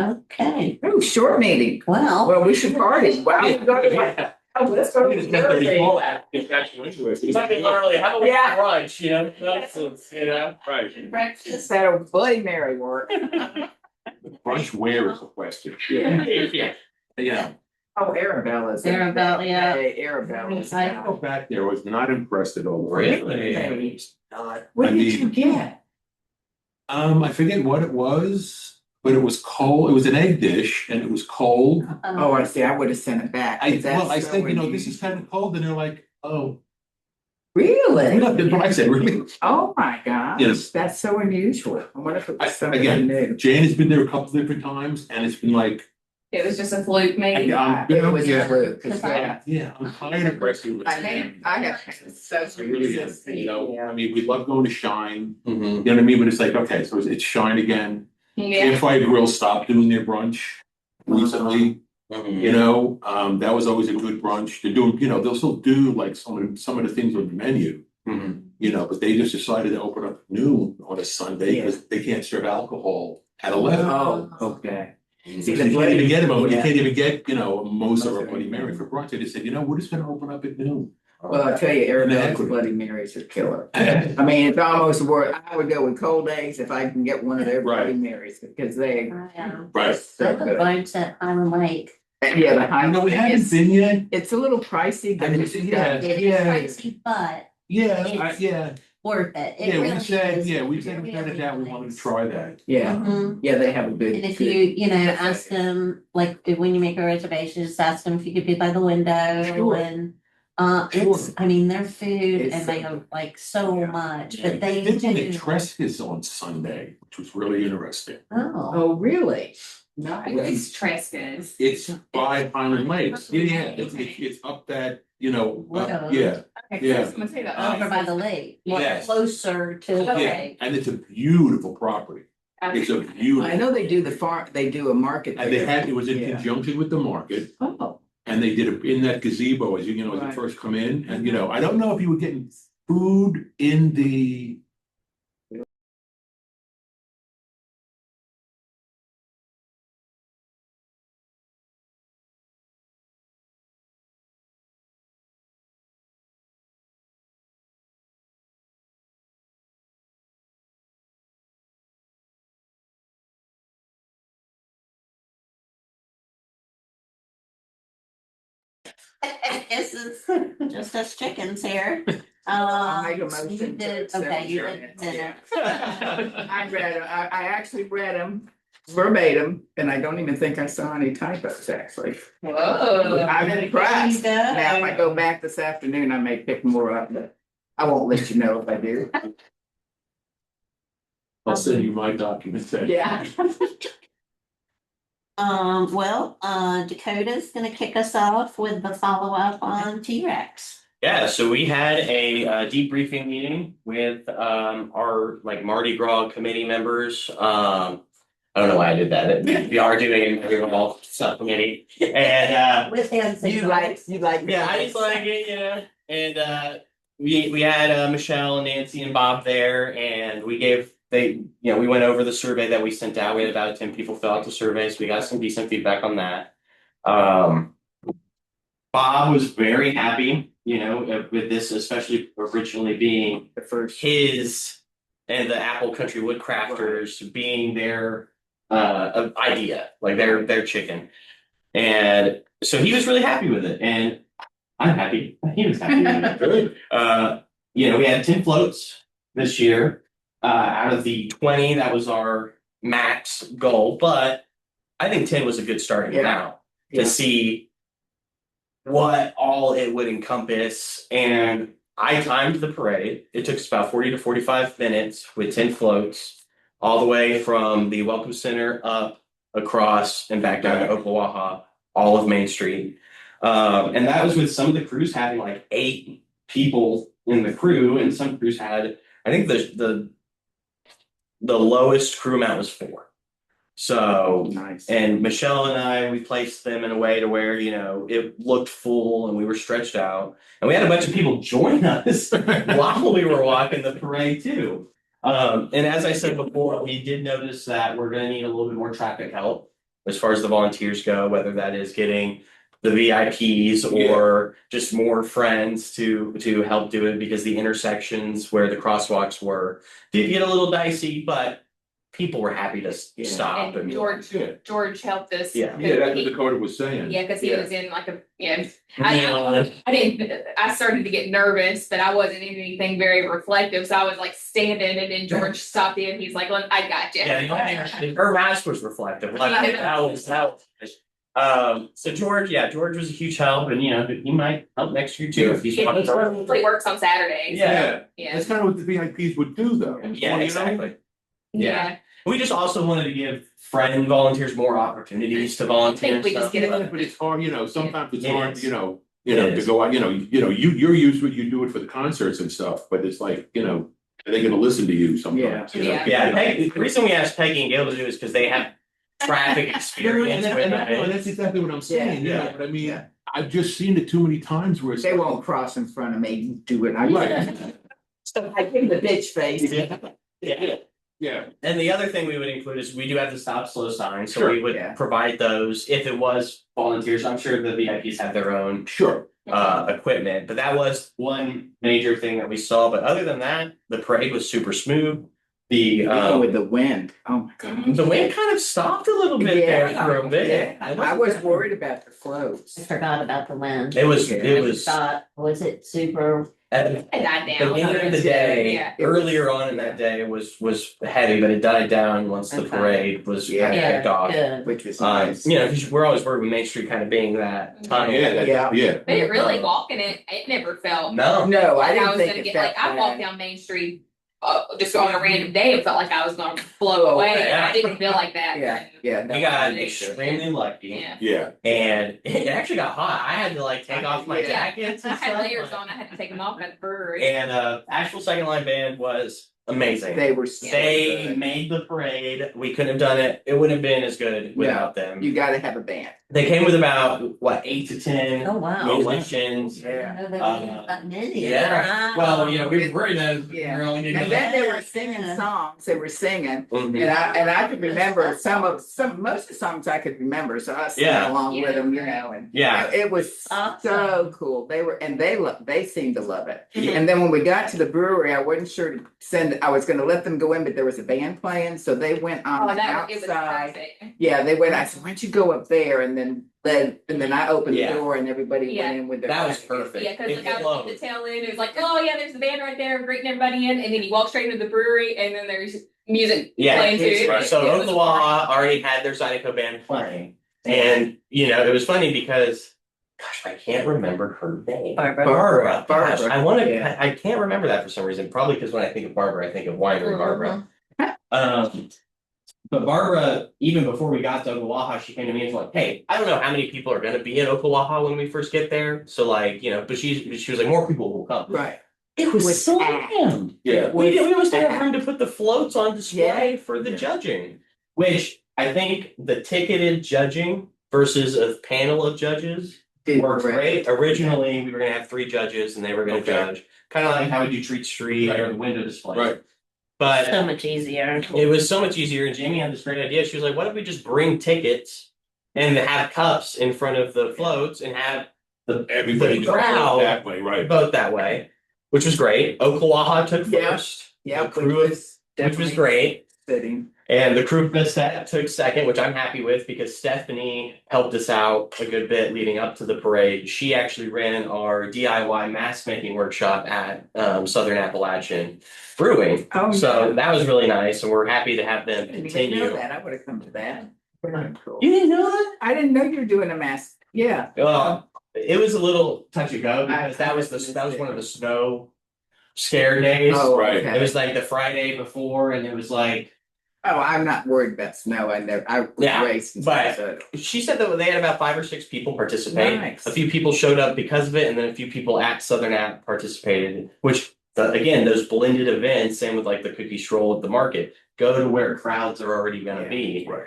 Okay, Oh, short meeting. well, Well, we should party. Wow. Let's go. It's not really all that, it's actually into it. It's not even early, have a Yeah. brunch, you know, nonsense, you know, right. breakfast. That old Bloody Mary work. Brunch where is the question? Yeah. Yeah. Yeah. Oh, Arabella's. Arabella, yeah. Hey, Arabella's. I I go back there, was not impressed at all. Really? Hey, Not. what I did you mean, get? I forget what it was, but it was cold, it was an egg dish and it was cold. Oh, I see. I would have sent it back. I, 'cause that's well, I so said, you know, this unusual. is kind of cold, and they're like, oh, Really? that's what I said, really? Oh, my gosh. Yes. That's so unusual. I wonder if it was something Again, new. Jane has been there a couple different times, and it's been like, It was just a fluke, maybe. Yeah, it was yeah. a fluke. 'Cause, yeah. yeah, I'm tired of wrestling with I mean, I have so. I really am, you know, I mean, we love going to Shine, Mm-hmm. you know what I mean, but it's like, okay, so it's Shine again. Yeah. Campfire Grill stopped doing their brunch recently, Mm-hmm. you know, that was always a good brunch. They're doing, you know, they'll still do like some of the things on the menu, Mm-hmm. you know, but they just decided to open up noon on a Sunday because they can't serve alcohol at 11. Oh, okay. You can't even get them, you Yeah. can't even get, you know, a mimosa or a Bloody Mary for brunch. They just said, you know, we're just gonna open up at noon. Well, I tell you, Arabella's Exactly. Bloody Marys are killer. I mean, it's almost worth, I would go with cold eggs if I can get one of their Bloody Right. Marys, because they. I Right. So love good. brunch at Highland Lake. Yeah, the high. I know we haven't it's- been yet. It's a little pricey, but it's. Yeah. It is Yeah. pricey, but It's- Yeah, worth it. It yeah, we really said, is. yeah, we It said we had really it out, we wanted to is. try that. Yeah, Mhm. yeah, they have a good. And if good- you ask them, like, when you make a reservation, just ask them if you could be by the window Sure. and. Sure. It's, I mean, their food It's and they so have like so Yeah. much, but they Did one at do. Tresca's on Sunday, which was really interesting. Oh, Oh, really? What Nice. is Tresca's? It's by Highland Lakes, yeah, it's up that, you know, Wow. yeah, Okay, Yeah. I was gonna say that. over by the lake, more Yes. closer to the yeah, lake. and it's a beautiful property, it's a I beautiful. know they do the farm, they do a market And they there. had, it was in Yeah. conjunction with the market, Oh, and they did it in that gazebo, as you know, as you Right. first come in, and you know, I don't know if you were getting food in the. This is just us chickens here. I'll make a You motion. did, to okay, you accept did it. dinner. I read, I actually read them verbatim, and I don't even think I saw any typos, actually. Whoa. I'm impressed. There you go. Now, if I go back this afternoon, I may pick more up, but I won't let you know if I do. I'll send you my document then. Yeah. Dakota's gonna kick us off with the follow-up on T-Rex. Yeah, so we had a debriefing meeting with our like Mardi Gras committee members. I don't know why I did that. We are doing a Mardi Gras subcommittee. And With hand You like. yeah, I just like it, you know. And we had Michelle and Nancy and Bob there, and we went over the survey that we sent out. We had about 10 people fill out the survey, so we got some decent feedback on that. Bob was very happy, you know, with this, especially originally being The first. his and the Apple Country Woodcrafters being their idea, like their chicken. And so he was really happy with it, and I'm happy. He was happy with it. Good. You know, we had 10 floats this year. Out of the 20, that was our max goal, but I think 10 was a good starting Yeah. amount to Yeah. see what all it would encompass. And I timed the parade. It took us about 40 to 45 minutes with 10 floats, all the way from the Welcome Center up, across, and back down to Oklawaha, all of Main Street. And that was with some of the crews having like 8 people in the crew, and some crews had, I think the lowest crew amount was 4. So, Nice. and Michelle and I, we placed them in a way to where, you know, it looked full and we were stretched out. And we had a bunch of people join us while we were walking the parade too. And as I said before, we did notice that we're going to need a little bit more traffic help as far as the volunteers go, whether that is getting the VIPs or just more friends to help do it, because the intersections where the crosswalks were did get a little dicey, but people were happy to stop. And George helped us. Yeah. Yeah, that's what Dakota was saying. Yeah, cause he Yeah. was in like a, yeah, Yeah. I started to get nervous, but I wasn't in anything very reflective, so I was like standing and then George stopped in, he's like, "Look, I got you." Yeah, the only thing, her mask was reflective, like that was. So George was a huge help, and he might help next year too if he's. He mostly works on Saturdays. Yeah. Yeah. That's kind of what the VIPs would do though. Yeah, exactly. Yeah. We just also wanted to give friend volunteers more opportunities to volunteer. I think we just get Yeah, but it's hard, sometimes it's It hard, is. to is. go out, you're used to it, you do it for the concerts and stuff, but it's like, are they gonna listen to you sometimes? Yeah. Yeah, Peggy, the reason we asked Peggy and Gail to do is because they have traffic experience with And it. that's exactly what I'm saying, Yeah. but I mean, Yeah. I've just seen it too many times where it's. They won't cross in front of me and do it. Right. So I give the bitch face. Yeah. Yeah, And the other thing we would include is we do have the stop slow signs, so Sure, we would yeah. provide those if it was volunteers. I'm sure the VIPs have their own sure, equipment, but that was one major thing that we saw. But other than that, the parade was super smooth. The Even with the wind, oh my god. the wind kind of stopped a little bit there for a bit. Yeah, I was worried about the floats. I forgot about the wind. It was Was it super? at It died the down. beginning of the day. Yeah. Earlier on in that day was heavy, but it died down once the Okay. parade was kind of Yeah, kicked off. good. Which was nice. 'Cause we're always worried with Main Street kind of being that tunnel. yeah, yeah. But it really walking it never felt. No. No, I Like I didn't was think gonna it get, felt like, I walked bad. down Main Street, just on a random day, it felt like I was gonna blow away, and I didn't feel like that. Yeah, yeah. We got extremely lucky. Yeah. Yeah, And it actually got hot. I had to like take off my Yeah. jackets I and had stuff. layers on, I had to take them off at the brewery. And actual second line band was amazing. They were so They good. made the parade. We couldn't have done it. It wouldn't have been as good without them. You gotta have a band. They came with about 8 to 10 Oh, wow. musicians. I Yeah. know there wasn't that many. Yeah. Well, we were worried that Yeah. we only did And then they were singing songs, they were singing, Mhm. and I could remember most of the songs I could remember, so I sang Yeah. along with Yeah. them, and. Yeah. It was Awesome. so cool, they seemed to love it. Mhm. And then when we got to the brewery, I wasn't sure I was gonna let them go in, but there was a band playing, so they went on Oh, the it was outside. perfect. Yeah, they went, I said, why don't you go up there, and then I opened the Yeah. door and everybody Yeah. went in with their. That was backpacks. perfect. Yeah, cause It like I was flowed. at the tail end, it was like, oh yeah, there's the band right there, greeting everybody in, and then you walk straight into the brewery, and then there's music Yeah, playing too. it's right. So It was Oklawaha already had their Zydeco band playing. And, it was funny because, gosh, I can't remember her name. Barbara. Barbara. Gosh, Barbara. Yeah. I can't remember that for some reason. Probably because when I think of Barbara, I think of Winery Barbara. But Barbara, even before we got to Oklawaha, she came to me and was like, hey, I don't know how many people are going to be in Oklawaha when we first get there. So but she was like, more people will come. Right. It was Was so packed. jammed. yeah. We almost didn't have packed. room to put the floats on display for the Yeah. judging, which I think the ticketed judging versus a panel of judges worked great. Originally, we were gonna have 3 judges and they were gonna Okay. judge, kind of like how we do Treat Street Right. or the window display. Right. But So much easier. it was so much easier, and Jamie had this great idea. She was like, why don't we just bring tickets and have cups in front of the floats and have Everybody the just crowd that way, right? vote that way, which was great. Oklawaha took Yeah. first. Yeah, The crew which was great. Fitting. And the crew that took second, which I'm happy with because Stephanie helped us out a good bit leading up to the parade. She actually ran our DIY mask making workshop at Southern Appalachian Brewing. Oh, So yeah. that was really nice, and we're happy to have them I didn't even know continue. that, I would have come to that. Very cool. You didn't know that? I didn't know you were doing a mask, yeah. It was a little touch and go because that was one of the snow scare days. Oh, right. okay. It was like the Friday before, and it was like Oh, I'm not worried about snow, I was Yeah, raced and but- stuff, so. she said that they had about 5 or 6 people participate. Nice. A few people showed up because of it, and then a few people at Southern App participated. Which again, those blended events, same with like the cookie stroll at the market, go to where crowds are already going to be. Right.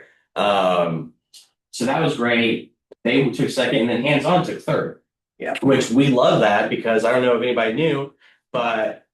So that was great. They took second, and then Hands On took third. Yeah. Which we love that because I don't know if anybody knew, but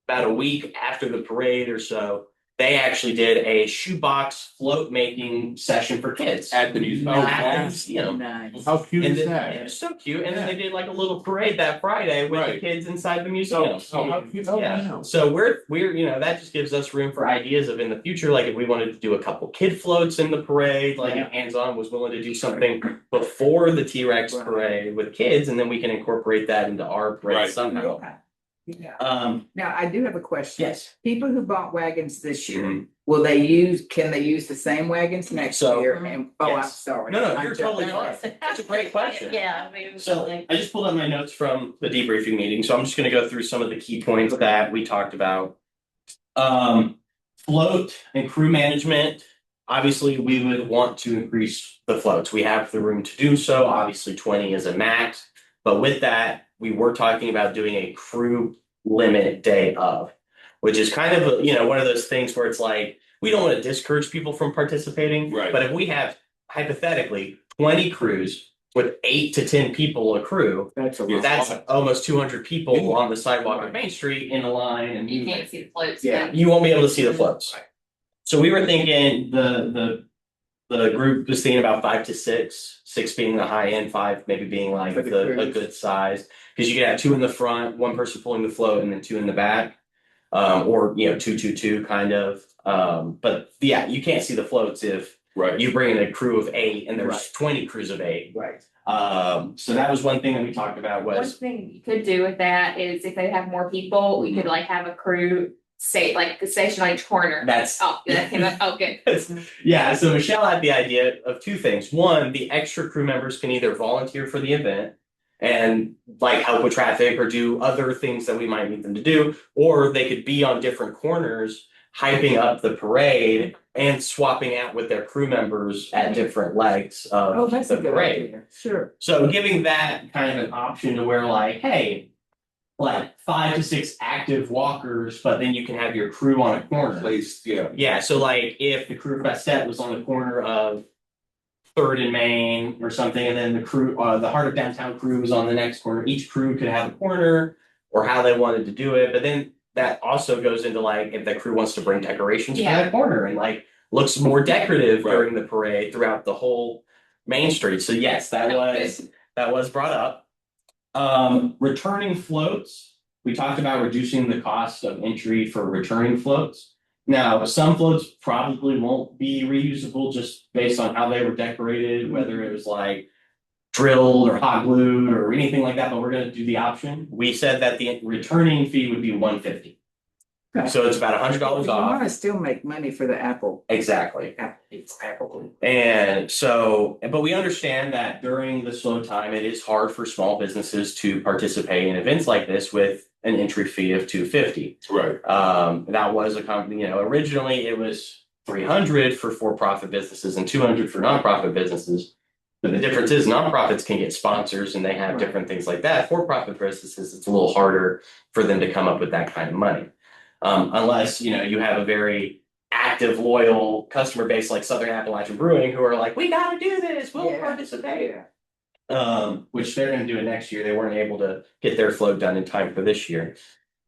about a week after the parade or so, they actually did a shoebox float making session for kids. At the museum. At the Nice. museum. Nice. How cute And is then, that? it was so cute, and then they did like a little parade that Friday with the Right. kids inside the museum. Oh, how cute. Oh, Yeah, wow. so we're, you know, that just gives us room for ideas of in the future, like if we wanted to do a couple kid floats in the parade, like if Hands-On was willing to do something before the T-Rex Right. parade with kids, and then we can incorporate that into our parade Right. somehow. Yeah. Now, I do have a question. Yes. People who bought wagons this year, Mhm. can they use the same wagons next So- year? And, oh, I'm Yes. sorry. No, no, I'm you're jumping. totally fine. That's a great question. Yeah, I mean. So I just pulled up my notes from the debriefing meeting, so I'm just gonna go through some of the key points that we talked about. Float and crew management, obviously, we would want to increase the floats. We have the room to do so, obviously 20 is a max. But with that, we were talking about doing a crew limit day of, which is kind of, you know, one of those things where it's like, we don't want to discourage people from participating. Right. But if we have hypothetically 20 crews with 8 to 10 people a crew, That's a Yeah, lot. that's almost 200 people Yeah. on the sidewalk of Right. Main Street in a line and You moving. can't see the floats. Yeah. then. You won't be able to see the floats. So we were thinking the group was thinking about 5 to 6, 6 being the high end, 5 maybe being like For the a cruise. good size. Because you could have 2 in the front, 1 person pulling the float, and then 2 in the back. Or you know, 2-2-2 kind of. But yeah, you can't see the floats if Right. you bring in a crew of 8 and there's Right. 20 crews of 8. Right. So that was one thing that we talked about One was thing you could do with that is if they have more people, we could like have a crew stay like a station on each corner. that's Oh, that came up. Oh, good. Yeah, so Michelle had the idea of 2 things. One, the extra crew members can either volunteer for the event and like help with traffic or do other things that we might need them to do, or they could be on different corners hyping up the parade and swapping out with their crew members at different legs Oh, of that's the a good parade. idea. Sure. So giving that kind of an option to where like, hey, like 5 to 6 active walkers, but then you can have your crew on a corner. Placed, yeah. Yeah, so like if the crew Bastet was on the corner of 3rd and Main or something, and then the crew, the Heart of Downtown crew was on the next corner, each crew could have a corner or how they wanted to do it. But then that also goes into like if the crew wants to bring decorations to Yeah. that corner and like looks more decorative Right. during the parade throughout the whole Main Street. So yes, that was brought up. Returning floats, we talked about reducing the cost of entry for returning floats. Now, some floats probably won't be reusable just based on how they were decorated, whether it was like drilled or hot glued or anything like that, but we're gonna do the option. We said that the returning fee would be $150. Okay. So it's about $100 You off. wanna still make money for the Apple. Exactly. It's Apple. And so, but we understand that during the slow time, it is hard for small businesses to participate in events like this with an entry fee of $250. Right. That was a company, you know, originally it was $300 for for-profit businesses and $200 for nonprofit businesses. But the difference is nonprofits can get sponsors and they have Right. different things like that. For-profit businesses, it's a little harder for them to come up with that kind of money. Unless, you know, you have a very active, loyal customer base like Southern Appalachian Brewing who are like, we gotta do this, we'll Yeah. participate. Which they're gonna do it next year. They weren't able to get their float done in time for this year.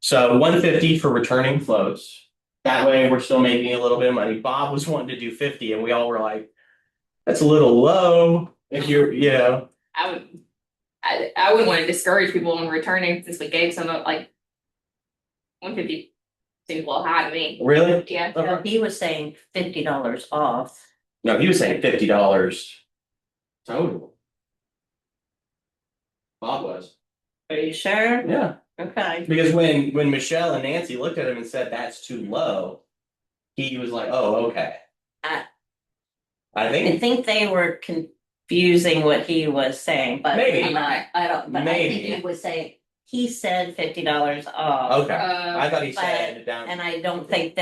So $150 for returning floats. That way we're still making a little bit of money. Bob was wanting to do 50 and we all were like, that's a little low if you're, you know. I wouldn't want to discourage people from returning since we gave some of like 150 seems a little high to me. Really? Yeah. No, he was saying $50 off. No, he was saying $50 total. Bob was. Are you sure? Yeah. Okay. Because when Michelle and Nancy looked at him and said that's too low, he was like, oh, okay. I I think think they were confusing what he was saying, but Maybe. I'm not, I don't, but I think Maybe. he was saying, he said $50 off. okay. I thought he said it down. And I don't think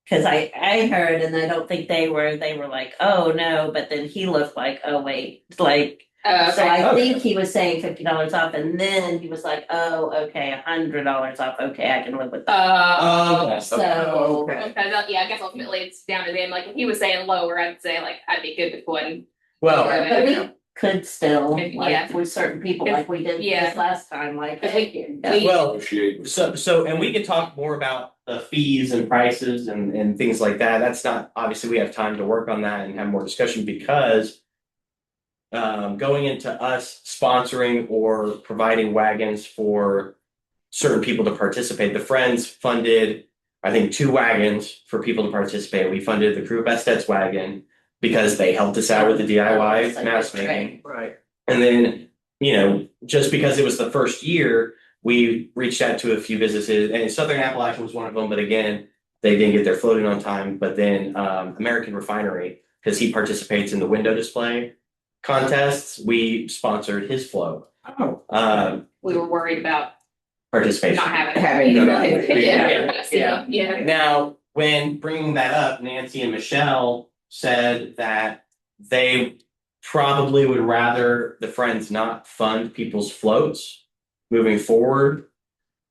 cause I heard and I don't think they were like, oh no, but then he looked like, oh wait, like, so okay. I Okay. think he was saying $50 off and then he was like, oh, okay, $100 off, okay, I can live with that. Okay. So, Okay. Okay, yeah, I guess ultimately it's down to them. Like if he was saying lower, I'd say like I'd be good with one. Well, but we could still, Yeah. like, with certain people, like we did Yeah. this last time, like, If hey, we- well, Negotiate. so and we can talk more about the fees and prices and things like that, that's not, obviously, we have time to work on that and have more discussion because going into us sponsoring or providing wagons for certain people to participate, the Friends funded, I think, 2 wagons for people to participate. We funded the Crew Estates wagon because they helped us out with the DIY It's like mask a making. Right. And then, you know, just because it was the first year, we reached out to a few businesses, and Southern Appalachian was one of them. But again, they didn't get their floating on time. But then American Refinery, because he participates in the window display contests, we sponsored his float Oh, We were worried about participation. not having. Having it. Yeah. Now, when bringing that up, Nancy and Michelle said that they probably would rather the Friends not fund people's floats moving forward.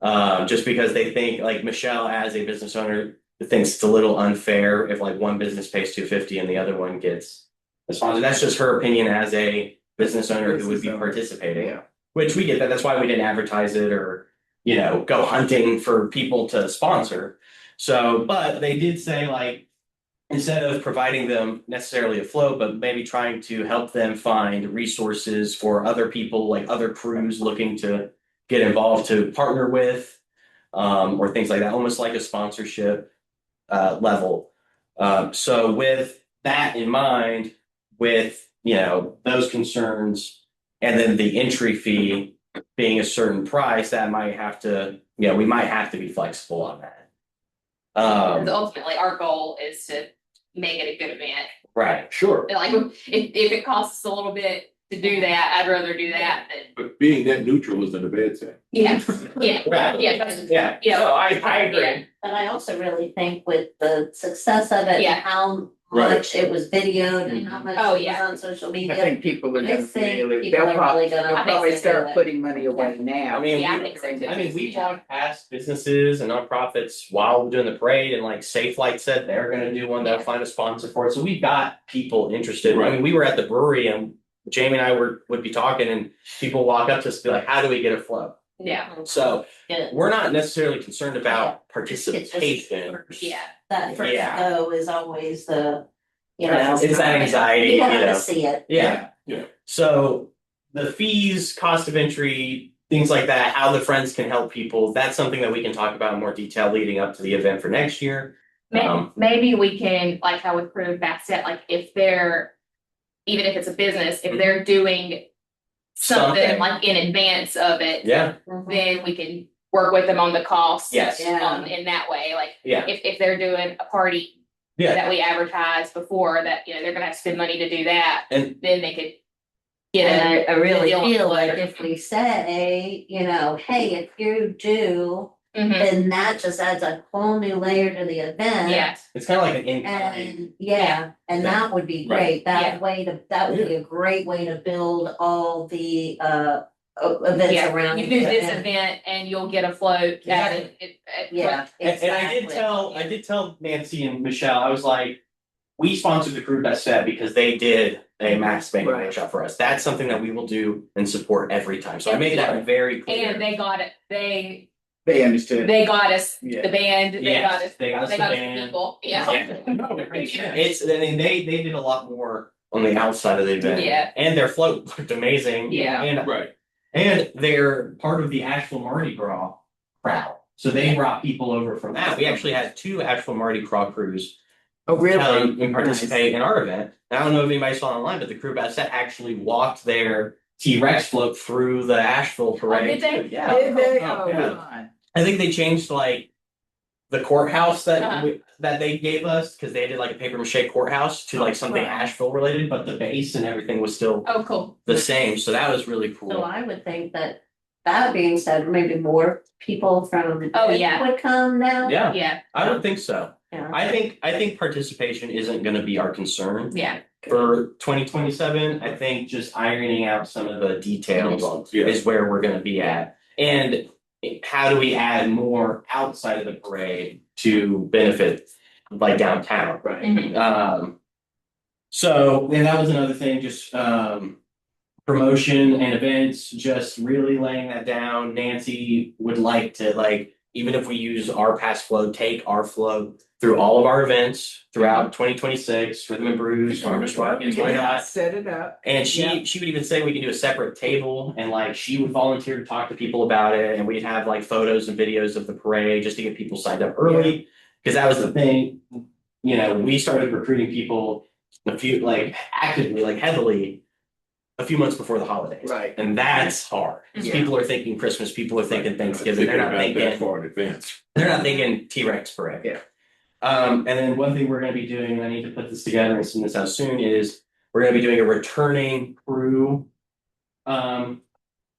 Just because they think, like Michelle as a business owner thinks it's a little unfair if like one business pays $250 and the other one gets a sponsor. That's just her opinion as a business owner who would be participating. yeah. Which we get that. That's why we didn't advertise it or, you know, go hunting for people to sponsor. So, but they did say, like, instead of providing them necessarily a float, but maybe trying to help them find resources for other people, like other crews looking to get involved to partner with, or things like that, almost like a sponsorship level. So with that in mind, with, you know, those concerns, and then the entry fee being a certain price, that might have to, you know, we might have to be flexible on that. Because ultimately, our goal is to make it a good event. Right, sure, Like, if it costs a little bit to do that, I'd rather do that than. but being net neutral isn't a bad thing. Yeah, yeah, Right. yeah. Yeah, no, I Yeah. agree. But I also really think with the success of it, Yeah. and how Right. much it was videoed and how much Oh, it was yeah. on social I media. think people are I gonna think really, people they'll are probably, really gonna- they'll I think probably so. start putting money away now. I mean, Yeah, I we- think so too. I mean, we walked past businesses and nonprofits while we're doing the parade, and like Safe Light said they're gonna do one, they'll find a sponsor for it. So we've got people interested. I mean, we were at the brewery and Jamie and I would be talking, and people walk up to us and be like, how do we get a float? Yeah, So Yeah. we're not necessarily concerned about It's just participation. first- yeah. That first Yeah. go is always the, you know. It's that anxiety, You you have know. to see it. Yeah. Yeah. So the fees, cost of entry, things like that, how the Friends can help people, that's something that we can talk about in more detail leading up to the event for next year. Maybe we can, like how with Crew Bastet, like if they're, even if it's a business, if they're doing something like in advance of it, Yeah, Mhm. then we can work with them on the cost. Yes. Yeah. In that way, like yeah, if they're doing a party yeah. that we advertise before that, you know, they're gonna have to spend money to do that, And then they could get And it. I really deal feel with like it. if we say, you know, hey, if you do, Mhm. then that just adds a whole new layer to the event. Yeah, it's kind of like an in-kind. And yeah, and that would be Right. great, that would be a great way to build all the events yeah, around. you do the this event. event and you'll get a float. Yeah. Yeah, And exactly. I did tell Nancy and Michelle, I was like, we sponsored the Crew Best Set because they did a max banking Right. workshop for us. That's something that we will do and support every time. So I made that very clear. And they got it, They understood. they got us Yeah. the band, they Yes, got us, they got us they the got us the band. people, yeah. It's, I mean, they did a lot more on the outside of the event. Yeah. And their float looked amazing. Yeah. Right. And they're part of the Asheville Mardi Gras crowd. So they brought people over from that. We actually had 2 Asheville Mardi Gras crews Oh, really? come and participate in our event. And I don't know if anybody saw it online, but the Crew Best Set actually walked their T-Rex float through the Asheville parade. did they? Yeah. Did they? Oh, Oh, yeah. fun. I think they changed like the courthouse that Uh-huh. that they gave us, because they did like a paper mache courthouse to like something Right. Asheville related, but the base and everything was still Oh, cool. the same. So that was really So cool. I would think that being said, maybe more people from. Oh, yeah. Would come now. Yeah, Yeah, I would think so. Yeah. I think participation isn't going to be our concern yeah, for 2027. I think just ironing out some of the details Yeah. is where we're going to be at. And how do we add more outside of the parade to benefit like downtown? Right. Mhm. So, and that was another thing, just promotion and events, just really laying that down. Nancy would like to, like, even if we use our past flow, take our flow through all of our events throughout 2026, Rhythm and Brews, Farmers Markets, why Yeah, not? set it up. And she would even say we can do a separate table, and like she would volunteer to talk to people about it, and we'd have like photos and videos of the parade just to get people signed up early. Because that was the thing, you know, we started recruiting people actively, like heavily, a few months before the holidays. Right. And that's hard. 'Cause Yeah. people are thinking Christmas, people are thinking Thanksgiving, they're not about that thinking, far in advance. they're not thinking T-Rex parade. Yeah. And then one thing we're gonna be doing, and I need to put this together and send this out soon, is we're gonna be doing a returning crew.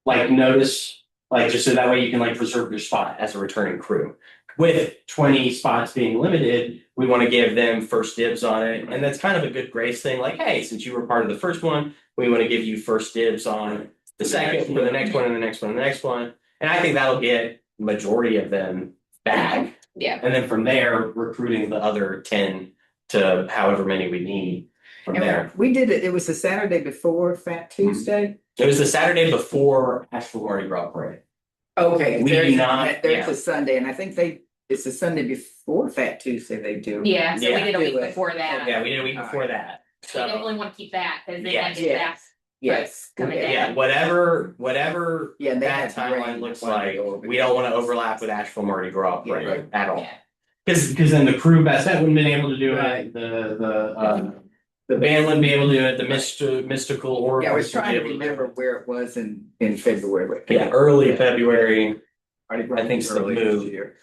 Like notice, like just so that way you can like reserve your spot as a returning crew. With 20 spots being limited, we want to give them first dibs on it. And that's kind of a good grace thing. Like, hey, since you were part of the first one, we want to give you first dibs on the second, for the next one, and the next one, and the next one. And I think that'll get majority of them back. Yeah. And then from there, recruiting the other 10 to however many we need from And there. we did it, it was the Saturday before Fat Tuesday. It was the Saturday before Asheville Mardi Gras parade. Okay, We there's do not- there's yeah. a Sunday, and I think it's the Sunday before Fat Tuesday they do. Yeah, so we Yeah. did a week Do it. before that. Yeah, we did a week before that. We So definitely want to keep that, because they Yes. got to back. Yes. Coming yeah. down. yeah, whatever Yeah, and they that had rain timeline looks one like, day over we don't want to overlap with Asheville Mardi Gras Yeah, parade right. at all. Yeah. Because then the crew best that wouldn't been able to do Right. it. The band wouldn't be able to do it. The mystical or Yeah, I was trying to remember where it was in February. Yeah, early February. I think it's the early move. this year.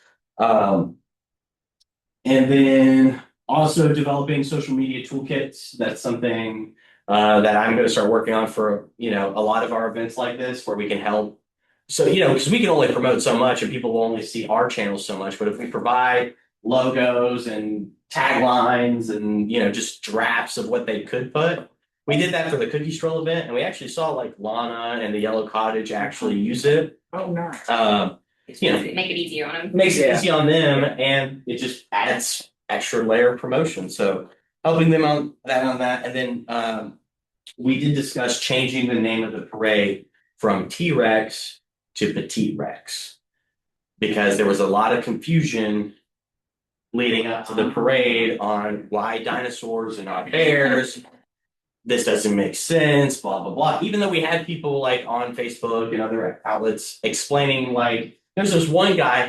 And then also developing social media toolkits. That's something that I'm going to start working on for, you know, a lot of our events like this where we can help. So, you know, because we can only promote so much and people will only see our channels so much. But if we provide logos and taglines and, you know, just drafts of what they could put. We did that for the Cookie Stroll event and we actually saw like Lana and the Yellow Cottage actually use it. Oh, nice. You know, Make it easier on them. makes it Yeah. easy on them and it just adds extra layer of promotion. So helping them on that. And then we did discuss changing the name of the parade from T-Rex to Petite Rex. Because there was a lot of confusion leading up to the parade on why dinosaurs and not bears. This doesn't make sense, blah, blah, blah. Even though we had people like on Facebook and other outlets explaining like, there's this one guy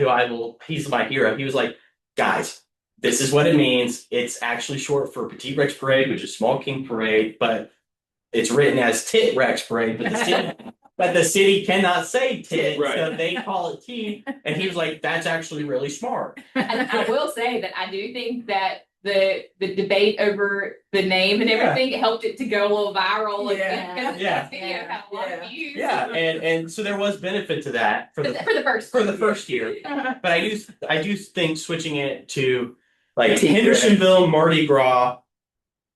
he's my hero. He was like, guys, this is what it means. It's actually short for Petite Rex Parade, which is Small King Parade, but it's written as Tit Rex Parade, but the city cannot say tit, Right. so they call it T. And he was like, that's actually really smart. And I will say that I do think that the debate over the name and Yeah. everything helped it to go a little viral. Yeah. Because Yeah. that video had a lot of views. Yeah, and so there was benefit to that for For the first year. Uh-huh. But I do think switching it to like Petite Hendersonville Mardi Gras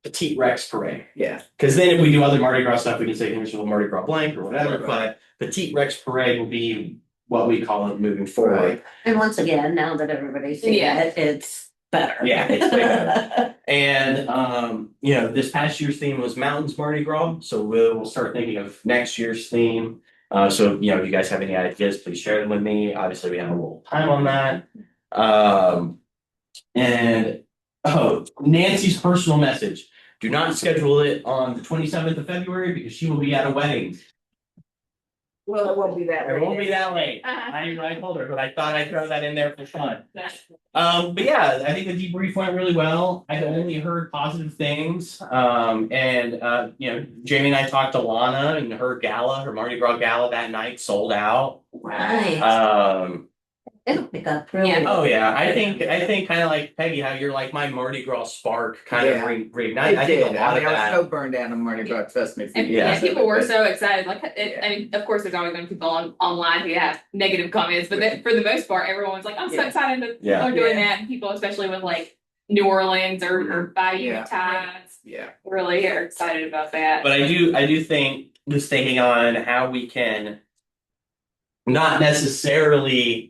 Petite Rex Parade. Yeah. Because then if we do other Mardi Gras stuff, we can say Hendersonville Mardi Gras blank or whatever, Right. but Petite Rex Parade will be what we call it moving forward. Right. And once again, now that everybody's seen Yeah. it, it's better. Yeah, it's way better. And you know, this past year's theme was Mountains Mardi Gras, so we'll start thinking of next year's theme. So you know, if you guys have any ideas, please share them with me. Obviously, we have a little time on that. And Nancy's personal message: do not schedule it on the 27th of February because she will be at a wedding. Well, it won't be that It late. won't be that late. Uh-huh. I told her, but I thought I'd throw that in there for fun. But yeah, I think the debrief went really well. I only heard positive things. You know, Jamie and I talked to Lana and her Mardi Gras gala that night sold out. Nice. It'll pick up really. Yeah. Oh yeah, I think kind of like Peggy, how you're like my Mardi Gras spark kind Yeah. of reignite. It I think a did. lot I of mean, I that. was so burned out on Mardi Gras, trust me. And Yeah. people were so excited. Like, I mean, of course, there's always going to be people online who have negative comments, but for the most part, everyone's like, "I'm so Yeah. excited that Yeah. they're doing Yeah. that." And people, especially with like New Orleans or Bayou Yeah. ties, Yeah. really are excited about that. But I do think just thinking on how we can not necessarily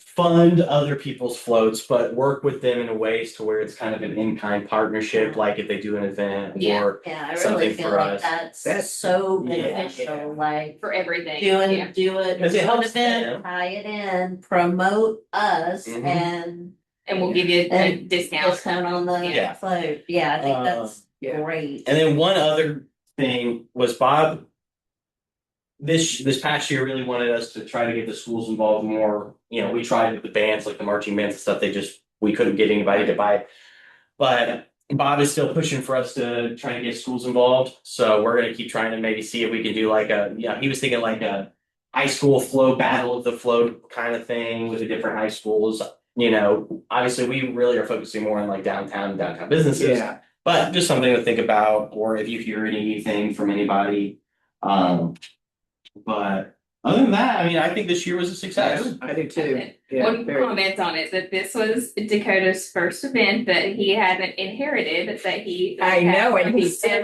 fund other people's floats, but work with them in a ways to where it's kind of an in-kind partnership, like if they do an event Yeah. or Yeah, I really something feel for like us. That's- so Yeah. beneficial, like For everything, do yeah. it, Because it do an helps event, them. tie it in, promote us Mhm. and And we'll give you a And discount. discount on the Yeah. float. Yeah, I think that's Yeah. great. And then one other thing was Bob. This past year really wanted us to try to get the schools involved more. You know, we tried with the bands, like the marching bands and stuff. We couldn't get anybody to buy it. But Bob is still pushing for us to try to get schools involved. So we're gonna keep trying to maybe see if we can do like he was thinking like a high school float battle of the float kind of thing with the different high schools. You know, obviously we really are focusing more on like downtown businesses. Yeah, But just something to think about, or if you hear anything from anybody. But other than that, I mean, I think this year was a success. I do too. Yeah, One very- comment on it, that this was Dakota's first event that he hadn't inherited, that he. I know, and he said.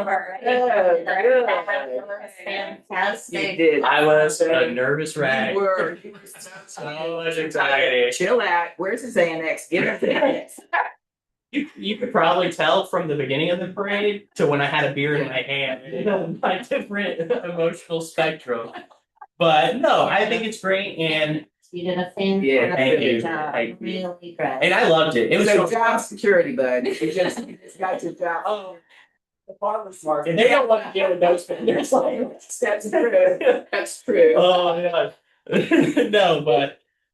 Fantastic. You did. I was a nervous wreck. You were. So much anxiety. Chill out. Where's his Xanax? Get him Xanax. You could probably tell from the beginning of the parade to when I had a beer in my hand, you know, my different emotional spectrum. But no, I think it's great, and You did a Yeah, thank you. fantastic job, Thank you. really great. I loved it. It was So so job security, bud. You just got your job. Oh, the farmer's market. They don't want to deal with those vendors. That's true. That's true. Oh yeah.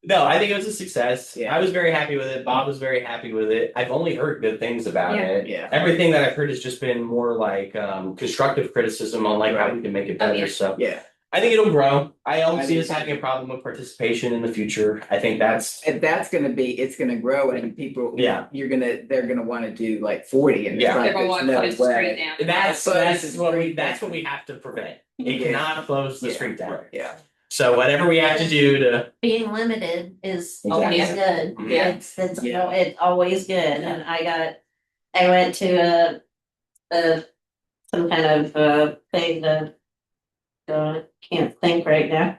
No, I think it was a success. Yeah. I was very happy with it. Bob was very happy with it. I've only heard good things about Yeah. it. Yeah. Everything that I've heard has just been more like constructive criticism on like how we can make it better. yeah. So Yeah. I think it'll grow. I don't I see do us too. having a problem with participation in the future. I think that's And that's gonna be, it's gonna grow and people. Yeah. They're gonna wanna do like 40 and it's Yeah. like, Everyone there's put no his street way. down. that's But that's it's what we great. that's what we have to prevent. It Yeah. cannot close the Yeah. street down. Yeah. So whatever we have to do to Being limited is always Exactly. good. Yeah. It's, Yeah. it's always good, and I went to some kind of thing that, can't think right now.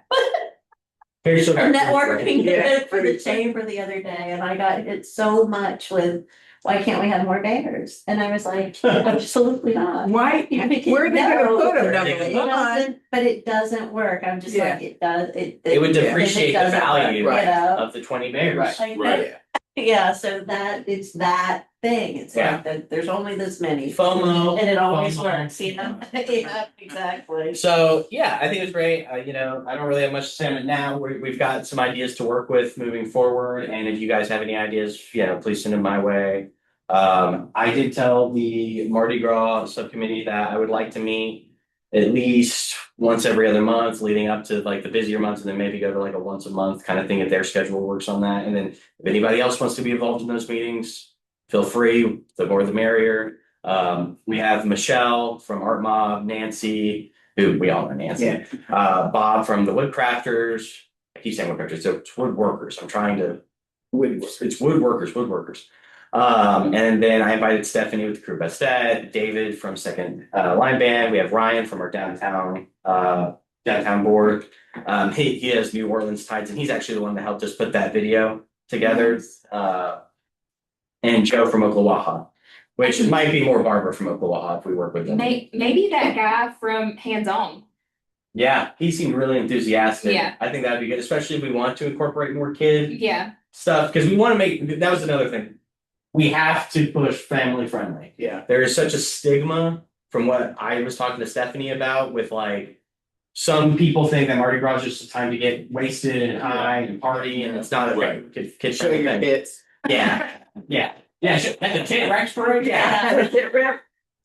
here's A networking Yeah. event for the chamber the other day, and I got hit so much with, why can't we have more banners? And I was like, absolutely not. Why, where are they gonna No, put them? Where are they It gonna doesn't, but it doesn't work. I'm just like, it does, it would Yeah. depreciate the doesn't work, value you Right. know? of the 20 bears. I know. Right. Yeah, so that, it's that thing. It's Yeah. like that, there's only this many. FOMO. And it always FOMO. works, you know? Yeah, exactly. So yeah, I think it was great. You know, I don't really have much to say on it now. We've got some ideas to work with moving forward, and if you guys have any ideas, please send them my way. I did tell the Mardi Gras subcommittee that I would like to meet at least once every other month, leading up to like the busier months, and then maybe go to like a once a month kind of thing if their schedule works on that. And then if anybody else wants to be involved in those meetings, feel free. The more the merrier. We have Michelle from Art Mob, Nancy, who we all know Nancy, Yeah. Bob from the Woodcrafters. I keep saying Woodcrafters, so it's Woodworkers. I'm trying to. It's Woodworkers. And then I invited Stephanie with the Crew Bastet, David from Second Line Band. We have Ryan from our downtown board. He has New Orleans Tides, and he's actually the one that helped us put that video together. And Joe from Oklawaha, which might be more Barbara from Oklawaha if we work with them. Maybe that guy from Hands On. Yeah, he seemed really enthusiastic. Yeah. I think that'd be good, especially if we want to incorporate more kid Yeah, stuff, because we want to make, that was another thing. We have to push family friendly. Yeah. There is such a stigma from what I was talking to Stephanie about with like, some people think that Mardi Gras is just a time to get wasted and high and party, and it's not a Right. kid Show your thing. bits. Yeah, yeah. And the Ted Rex parade,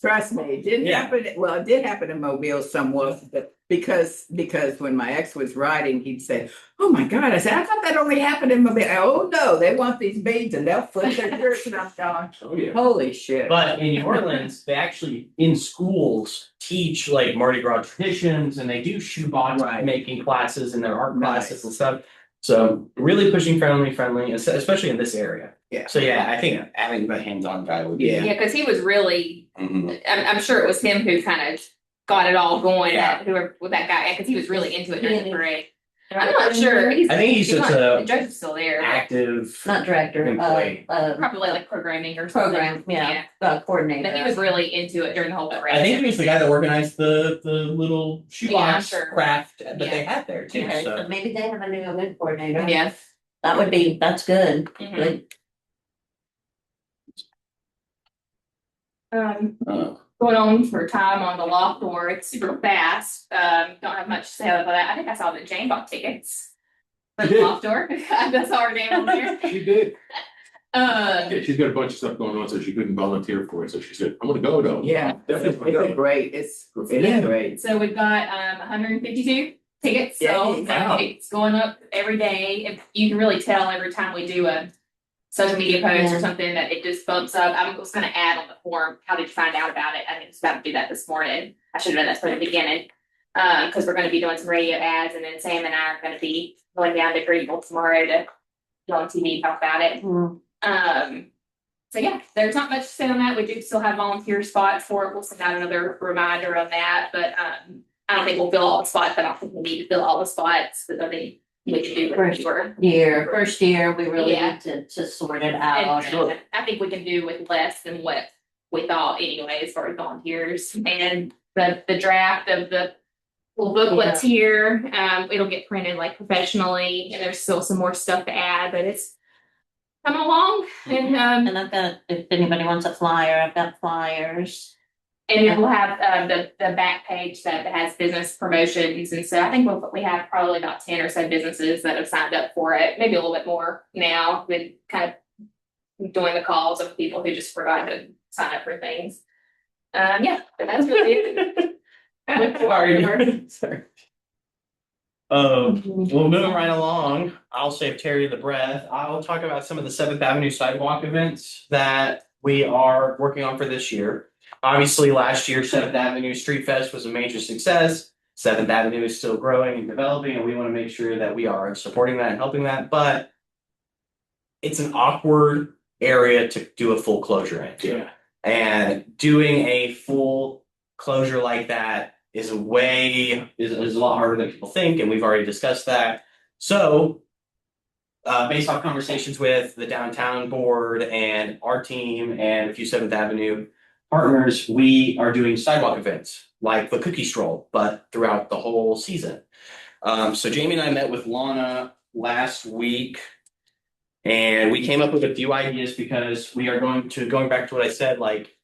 Trust me, it didn't Yeah. happen, well, it did happen in Mobile somewhat, but because when my ex was riding, he'd say, oh my God, I said, I thought that only happened in Mobile. Oh no, they want these beads and they'll flip their shirts and I'm going, Oh, yeah. holy shit. But in New Orleans, they actually in schools teach like Mardi Gras traditions, and they do shoebox Right. making classes and their art Nice. classes and stuff. So really pushing family friendly, especially in this area. Yeah. So yeah, I think having the hands-on guy would be. Yeah. yeah, because he was really, Mhm. I'm sure it was him who kind of got it all going, Yeah. whoever with that guy, because he was really into it during the parade. I'm not sure. I think he's just not- a the judge is still there. active. Not director, Employee. Probably like programming or something. program, yeah, coordinator. But he was really into it during the whole parade. I think he was the guy that organized the little shoebox sure. craft that Yeah. they had there too. Okay, So so maybe they have a new event coordinator. Yeah. That's good. Mhm. Good. Going on for time on the loft door, it's super fast. Don't have much to say about that. I think I saw that Jane bought tickets. For She the did. loft door. I saw her name on there. She did. Um, Yeah, she's got a bunch of stuff going on, so she couldn't volunteer for it, so she said, I'm gonna go though. Yeah, Definitely it's go. great, it's Yeah. great. so we've got 152 tickets, so Yay. Wow. it's going up every day. If you can really tell every time we do a social media post or Yeah. something that it just bumps up. I was gonna add on the form, how did you find out about it? I was about to do that this morning. I should have done that from the beginning. Cause we're gonna be doing some radio ads and then Sam and I are gonna be going down to Greenville tomorrow to go on TV and talk about it. Hmm. So yeah, there's not much to say on that. We do still have volunteer spots for it. We'll send out another reminder on that, but I don't think we'll fill all the spots. I don't think we need to fill all the spots, but I think we can do First it for. First year, we really Yeah. need to sort it out. And I think we can do with less than what we thought anyway, as far as volunteers. And the draft of the little booklets here, it'll get printed like professionally, and there's still some more stuff to add, but it's coming along. And And I've got, if anybody wants a flyer, I've got flyers. and then we'll have the back page that has business promotions, and so I think we have probably about 10 or so businesses that have signed up for it, maybe a little bit more now, with kind of doing the calls of people who just forgot to sign up for things. Yeah, but that's really it. Sorry. Well, moving right along, I'll save Terry the breath. I'll talk about some of the Seventh Avenue sidewalk events that we are working on for this year. Obviously, last year, Seventh Avenue Street Fest was a major success. Seventh Avenue is still growing and developing, and we want to make sure that we are supporting that and helping that, but it's an awkward area to do a full closure in. Yeah. And doing a full closure like that is a lot harder than people think, and we've already discussed that. So, based off conversations with the downtown board and our team and a few Seventh Avenue partners, we are doing sidewalk events like the cookie stroll, but throughout the whole season. So Jamie and I met with Lana last week, and we came up with a few ideas because we are going back to what I said, like,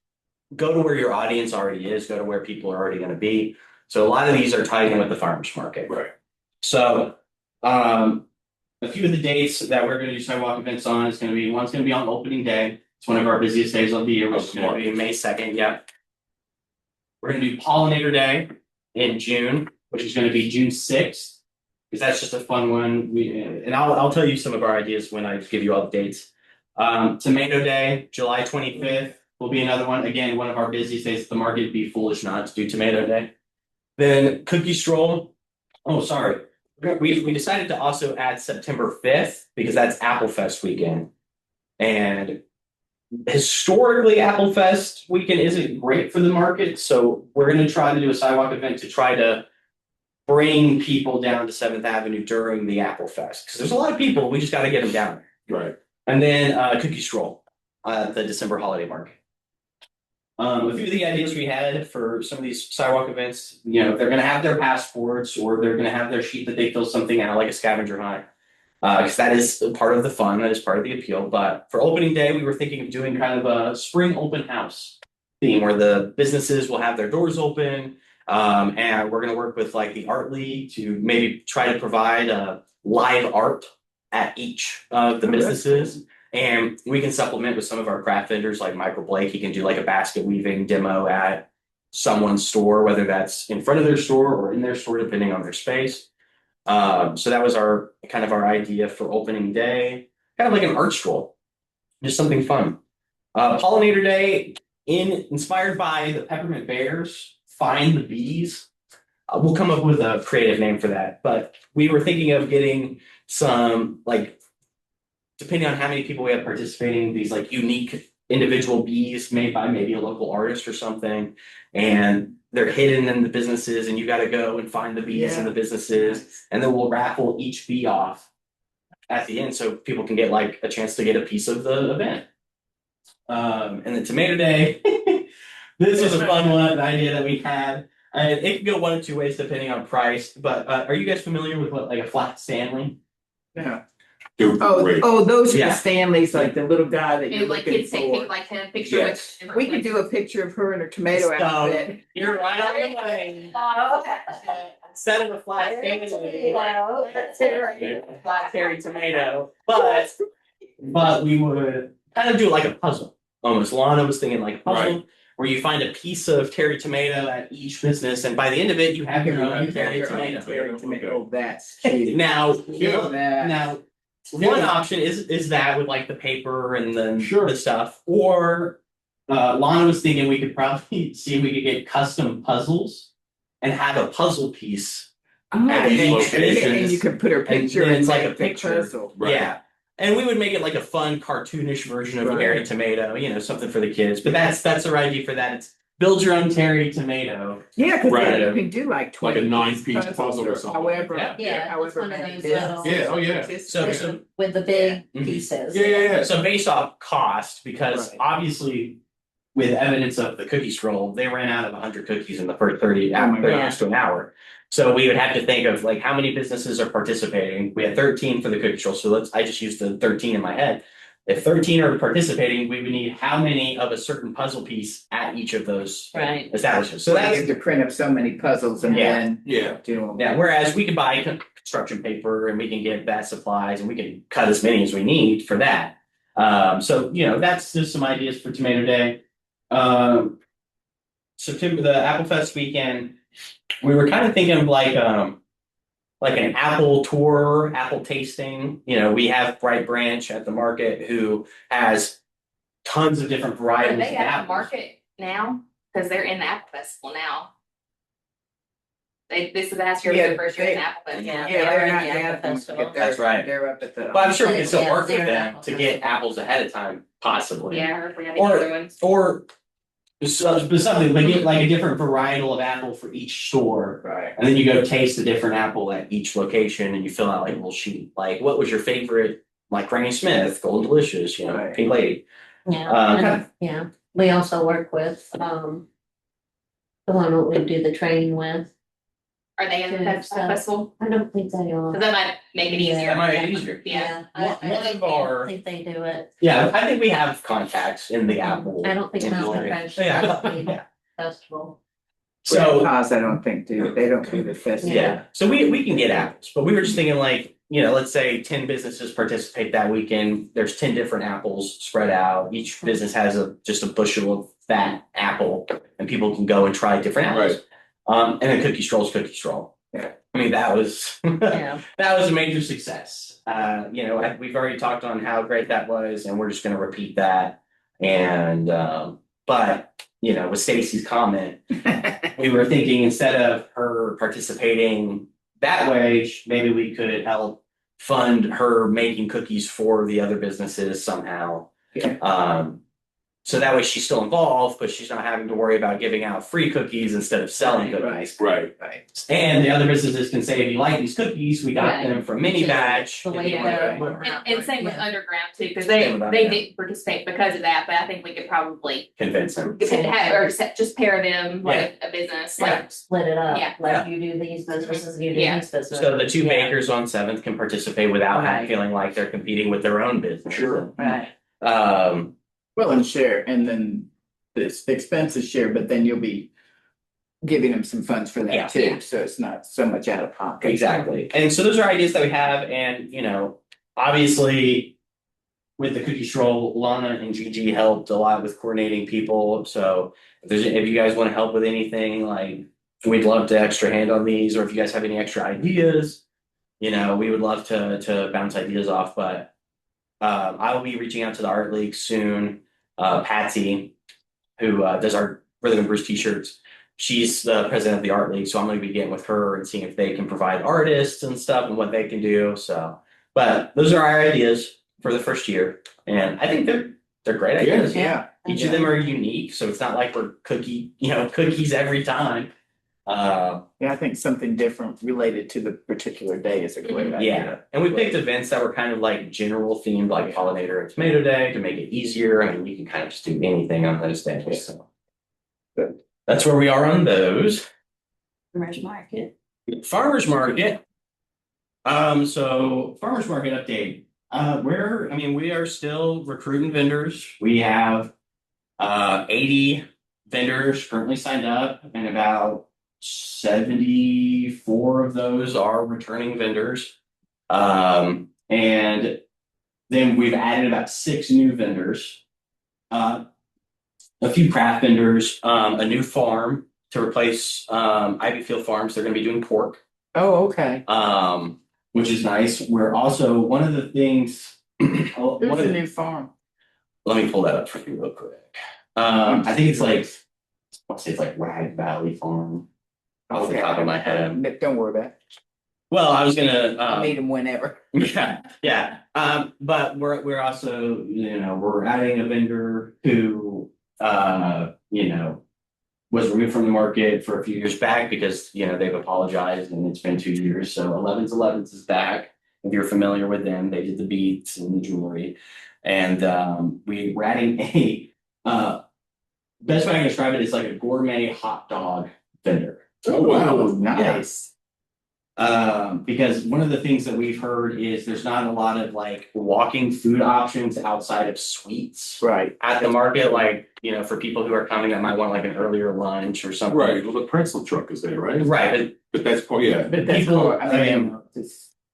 go to where your audience already is, go to where people are already going to be. So a lot of these are tied in with the farmers market. Right. So a few of the dates that we're going to do sidewalk events on is going to be, one's going to be on opening day. It's one of our busiest days of the year, which is going to be May 2nd. Yeah. We're going to do Pollinator Day in June, which is going to be June 6th, because that's just a fun one. And I'll tell you some of our ideas when I give you all the dates. Tomato Day, July 25th. Will be another one. Again, one of our busiest days at the market. It'd be foolish not to do Tomato Day. Then Cookie Stroll. Oh, sorry. We decided to also add September 5th because that's Apple Fest weekend. And historically, Apple Fest weekend isn't great for the market. So we're going to try to do a sidewalk event to try to bring people down to 7th Avenue during the Apple Fest. Because there's a lot of people. We just got to get them down there. Right. And then Cookie Stroll, the December holiday market. A few of the ideas we had for some of these sidewalk events, they're going to have their passports or they're going to have their sheet that they fill something out, like a scavenger hunt. Because that is part of the fun, that is part of the appeal. But for opening day, we were thinking of doing kind of a spring open house theme where the businesses will have their doors open. And we're going to work with like the Art League to maybe try to provide live art at each of the businesses. And we can supplement with some of our craft vendors like Michael Blake. He can do like a basket weaving demo at someone's store, whether that's in front of their store or in their store, depending on their space. So that was our idea for opening day, kind of like an art stroll, just something fun. Pollinator Day, inspired by the Peppermint Bears, Find the Bees. We'll come up with a creative name for that, but we were thinking of getting some depending on how many people we have participating, these like unique individual bees made by maybe a local artist or something. And they're hidden in the businesses and you gotta go and find the bees in the businesses. And then we'll raffle each bee off at the end so people can get like a chance to get a piece of the event. And then Tomato Day, this was a fun one, an idea that we had. It can go one of two ways depending on price, but are you guys familiar with what like a flat Stanley? No. They're great. Those are Yeah. the Stanleys, like the little guy that Maybe you're like looking kids take for. like a picture Yes. with. We could do a picture of her in her tomato So, outfit. You're right on the way. Instead of a flat Stanley, flat cherry tomato, but we would kind of do like a puzzle. Almost Lana was thinking like a puzzle where you find a piece of terry tomato at each business, and by the end of it, you have your own terry tomato. Terry tomato. Oh, that's cute. Now, Love that. now, one option is that with like the paper and then Sure. the stuff, or Lana was thinking we could probably see if we could get custom puzzles and have a puzzle piece. Oh, At and each business. you can put her picture then in it's like like a the picture. puzzle. Right. Yeah. And we would make it like a fun cartoonish version of Right. Terry Tomato, something for the kids. But that's our idea for that. It's build your own Terry Tomato. Yeah, because Right. you can do like 20. Like a 9-piece puzzle or something. However, Yeah. Yeah, it's however one of many those businesses. little- Yeah, oh, yeah. So With the big Mhm. pieces. Yeah. So based off cost, because Right. obviously with evidence of the cookie scroll, they ran out of 100 cookies in the first 30 Oh my minutes to an hour. So we would have to think of like how many businesses are participating. We had 13 for the cookie scroll. So I just used the 13 in my head. If 13 are participating, we would need how many of a certain puzzle piece at each of those Right. establishments. So So you that's have to print up so many puzzles and Yeah. then Yeah. do them. yeah. Whereas we can buy construction paper and we can get that supplies and we can cut as many as we need for that. So that's just some ideas for Tomato Day. September, the Apple Fest weekend, we were kind of thinking of like an apple tour, apple tasting. We have Bright Branch at the market who has tons of different Are varieties of they at the apples. market now? Because they're in the Apple Festival now. This is last year, Yeah, the first year in they- Apple Festival. Yeah. Yeah, they're not Yeah, at the festival. market. They're- That's right. They're up at the. But I'm sure we can still Yeah, work with they're them apple to get festival. apples ahead of time, possibly. Yeah, or if we have Or- any other ones. Or something, but get like a different varietal of apple for each store. Right. And then you go taste a different apple at each location and you fill out like a little sheet. Like, what was your favorite? Like Granny Smith, Golden Delicious, Right. Pink Lady. Yeah, Okay. and, yeah, we also work with, the one that we do the training with. Are they in the Good stuff. festival? I don't think they are. Because that might make it Yeah. easier. That might make it easier. Yeah. I One of don't our- think they do it. Yeah, I think we have contacts in the apple. I don't think Mountain industry. Fresh Yeah. does the Yeah. festival. So, Grandpa's, I don't think they don't do the festival. yeah, so we can get apples, but we were just thinking like, let's say 10 businesses participate that weekend. There's 10 different apples spread out. Each business has just a bushel of that apple and people can go and try different apples. And then cookie stroll's cookie stroll. Yeah. I mean, that was, Yeah, that was a major success. We've already talked on how great that was and we're just gonna repeat that. And, but, with Stacy's comment, we were thinking instead of her participating that way, maybe we could help fund her making cookies for the other businesses somehow. Yeah. So that way she's still involved, but she's not having to worry about giving out free cookies instead of selling cookies. Right. Right. And the other businesses can say, if you like these cookies, we got Right. them from Mini Batch. the if way you to wanna go. go And same with Yeah. Underground too, because Same with they Underground. didn't participate because of that, but I think we could probably Convince them. just pair them like a business, like. Like split it up, Yeah. like you do these businesses, you do Yeah. these businesses. So the two Yeah. bakers on Seventh can participate without Right. feeling like they're competing with their own business. Sure. Right, Well, and share, and then the expenses share, but then you'll be giving them some funds for Yeah. that too, so it's not so much out of pocket. Exactly. And so those are ideas that we have, and obviously with the cookie stroll, Lana and Gigi helped a lot with coordinating people. So if you guys want to help with anything, like we'd love to extra hand on these, or if you guys have any extra ideas, we would love to bounce ideas off. But I will be reaching out to the Art League soon. Patsy, who does our Rhythm and Bruce t-shirts, she's the president of the Art League, so I'm going to be getting with her and seeing if they can provide artists and stuff and what they can do. So, but those are our ideas for the first year, and I think they're great ideas. Yeah, Each of them are unique, so it's not like we're cookies every time. Yeah, I think something different related to the particular day is a great idea. Yeah, and we picked events that were kind of like general themed, like pollinator and tomato day to make it easier. I mean, you can kind of just do anything on those days, so. Good. That's where we are on those. Farmers market. Farmers market. So farmers market update. We are still recruiting vendors. We have 80 vendors currently signed up, and about 74 of those are returning vendors. And then we've added about 6 new vendors. A few craft vendors, a new farm to replace Ivyfield Farms. They're going to be doing pork. Oh, okay. Which is nice. We're also one of the things. There's a new farm. Let me pull that up for you real quick. I think it's like, I'll say it's like Rag Valley Farm. Off the top of my head. Don't worry about it. Well, I was I gonna. need them whenever. Yeah. But we're also, we're adding a vendor who, was removed from the market for a few years back because, they've apologized and it's been 2 years. So 11's is back. If you're familiar with them, they did the beads and the jewelry. And we're adding best way I can describe it is like a gourmet hot dog vendor. Oh, wow. Nice. Because one of the things that we've heard is there's not a lot of like walking food options outside of sweets Right. at the market. Like, for people who are coming that might want like an earlier lunch or something. Right, well, the pretzel truck is there, right? Right. But that's, yeah. But that's People- carb. I mean,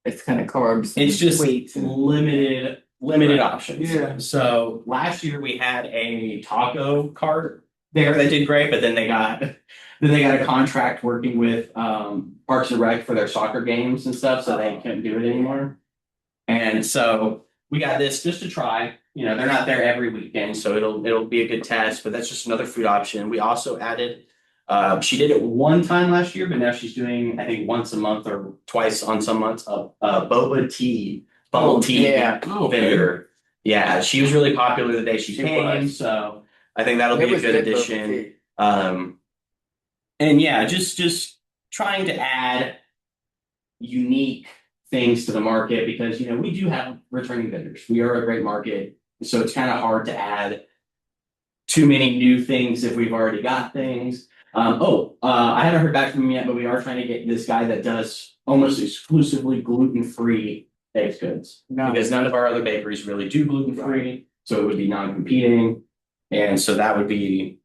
it's kind of carbs. It's just sweets. limited Right. options. Yeah. So last year we had a taco cart there that did great, but then they got a contract working with Parks and Rec for their soccer games and stuff, so they couldn't do it anymore. And so we got this just to try. They're not there every weekend, so it'll be a good test, but that's just another food option. We also added she did it one time last year, but now she's doing, I think, once a month or twice on some months of boba tea, bubble tea Yeah. Oh, okay. vendor. Yeah, she was really popular the day she She came, was. so I think that'll It be a was good bubble addition. tea. And yeah, just trying to add unique things to the market because we do have returning vendors. We are a great market, so it's kind of hard to add too many new things if we've already got things. I haven't heard back from him yet, but we are trying to get this guy that does almost exclusively gluten-free baked goods. No. Because none of our other bakeries really do gluten-free, so it would be non-competing. And so that would be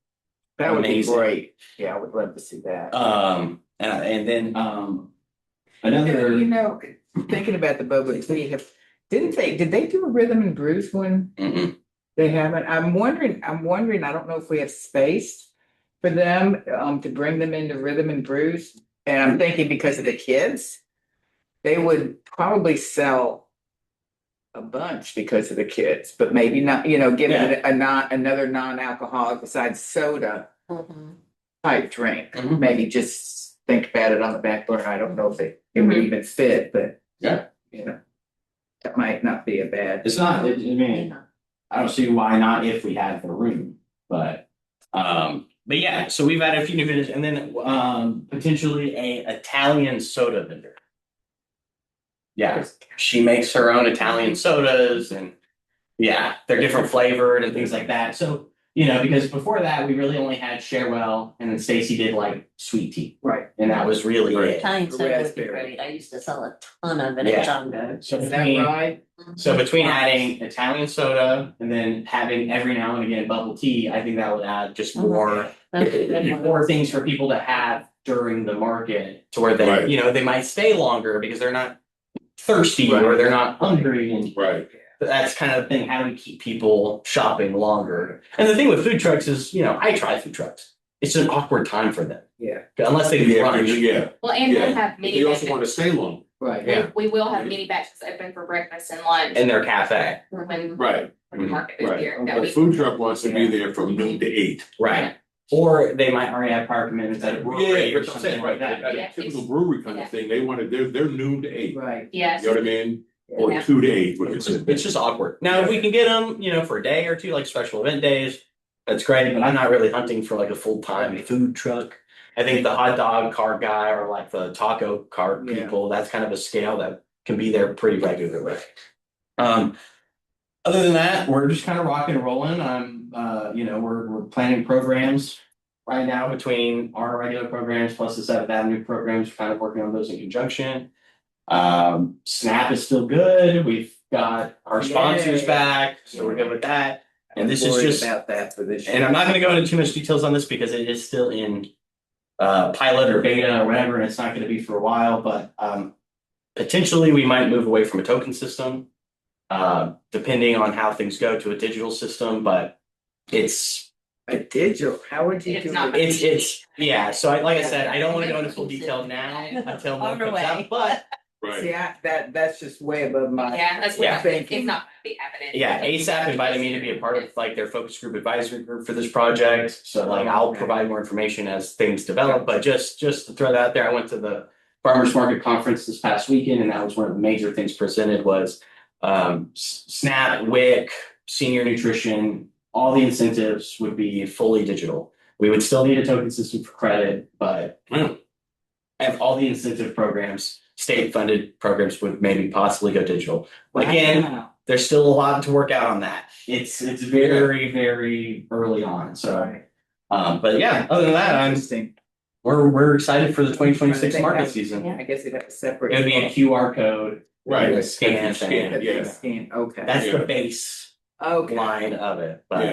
That would be amazing. great. Yeah, I would love to see that. and then another Thinking about the boba tea, did they do a rhythm and brews one? Mhm. They haven't. I'm wondering, I don't know if we have space for them, to bring them into rhythm and brews. And I'm thinking because of the kids, they would probably sell a bunch because of the kids, but maybe not, give it another non-alcoholic besides soda type drink. Mhm. Maybe just think about it on the back burner. I don't know if it would Mhm. even fit, but Yeah. that might not be a bad. It's not, I mean, I don't see why not if we had the room, but yeah, so we've added a few new vendors and then potentially a Italian soda vendor. Yeah, she makes her own Italian sodas and yeah, they're different flavored and things like that. So, because before that we really only had Sharewell and then Stacy did like sweet tea Right. and that was really it. Italian soda would be Raspberry. great. I used to sell a ton of it Yeah. at Jungo. So Is that right? So between adding Italian soda and then having every now and again bubble tea, I think that would add just more more things for people to have during the market to where they, Right. they might stay longer because they're not thirsty or Right. they're not hungry. And Right. that's kind of the thing. How do we keep people shopping longer? And the thing with food trucks is, I try food trucks. It's an awkward time for them. Yeah. Unless they do Yeah, lunch. yeah, Well, and we'll yeah. have But mini they also batches. want to stay long. Right. Yeah. We will have mini batches open for breakfast and lunch In their cafe. when Right, the market is right. here. But the food truck wants to be there from noon to 8. Right. Or they might already have prior commitments at a brewery Yeah, or something like that. That Yeah. typical brewery kind of thing, they want to, they're noon to 8. Right. Yes. You know what I mean? Or Yeah. 2 to 8. It's just awkward. Now, if we can get them, for a day or two, like special event days, That's great, but I'm not really hunting for like a full-time food truck. I think the hot dog cart guy or like the taco cart Yeah. people, that's kind of a scale that can be there pretty regularly. Um, other than that, we're just kind of rocking and rolling. We're planning programs right now between our regular programs plus the Seventh Avenue programs, kind of working on those in conjunction. Snap is still good. We've got our sponsors Yay. back, so we're good with that. And this is Worried just, about that for this year. and I'm not gonna go into too much details on this because it is still in pilot or beta or whatever, and it's not gonna be for a while, but potentially we might move away from a token system. Depending on how things go to a digital system, but it's A digital, how would you It's do not- it? yeah, so like I said, I don't wanna go into full detail now until more On the comes out, way. but See, that's just way above my. Yeah, that's Yeah. what it's not gonna be happening. yeah, ASAP invited me to be a part of like their focus group advisory group for this project. So like I'll Okay. provide more information as things develop, but just to throw that out there, I went to the farmers market conference this past weekend, and that was one of the major things presented was SNAP, WIC, senior nutrition, all the incentives would be fully digital. We would still need a token system for credit, but and all the incentive programs, state funded programs would maybe possibly go digital. Again, Wow. there's still a lot to work out on that. It's very, very early on. So Right. but yeah, other than that, Interesting. we're excited for the 2026 Trying to market think season. I guess it has a separate. It would be a QR code. Right, a it's scan scan, thing. That they yeah. scan. Okay. That's the Yeah. base Okay. line of it. But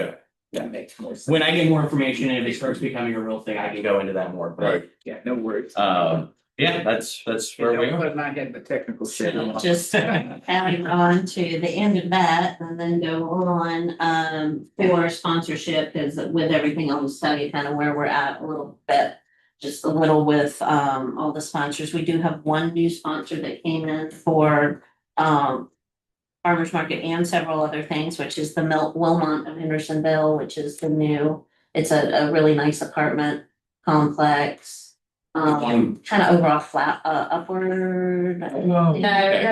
Yeah, That makes more sense. when I get more information and if it starts becoming a real thing, I can go into that more. But right. Yeah, no worries. yeah, that's where we Don't are. put my head the technical shit on. Just adding on to the end of that and then go on for sponsorship is with everything else, tell you kind of where we're at a little bit. Just a little with all the sponsors. We do have one new sponsor that came in for farmers market and several other things, which is the Wilmont of Hendersonville, which is the new, it's a really nice apartment complex. Kind of overall flat, upward. No, Okay.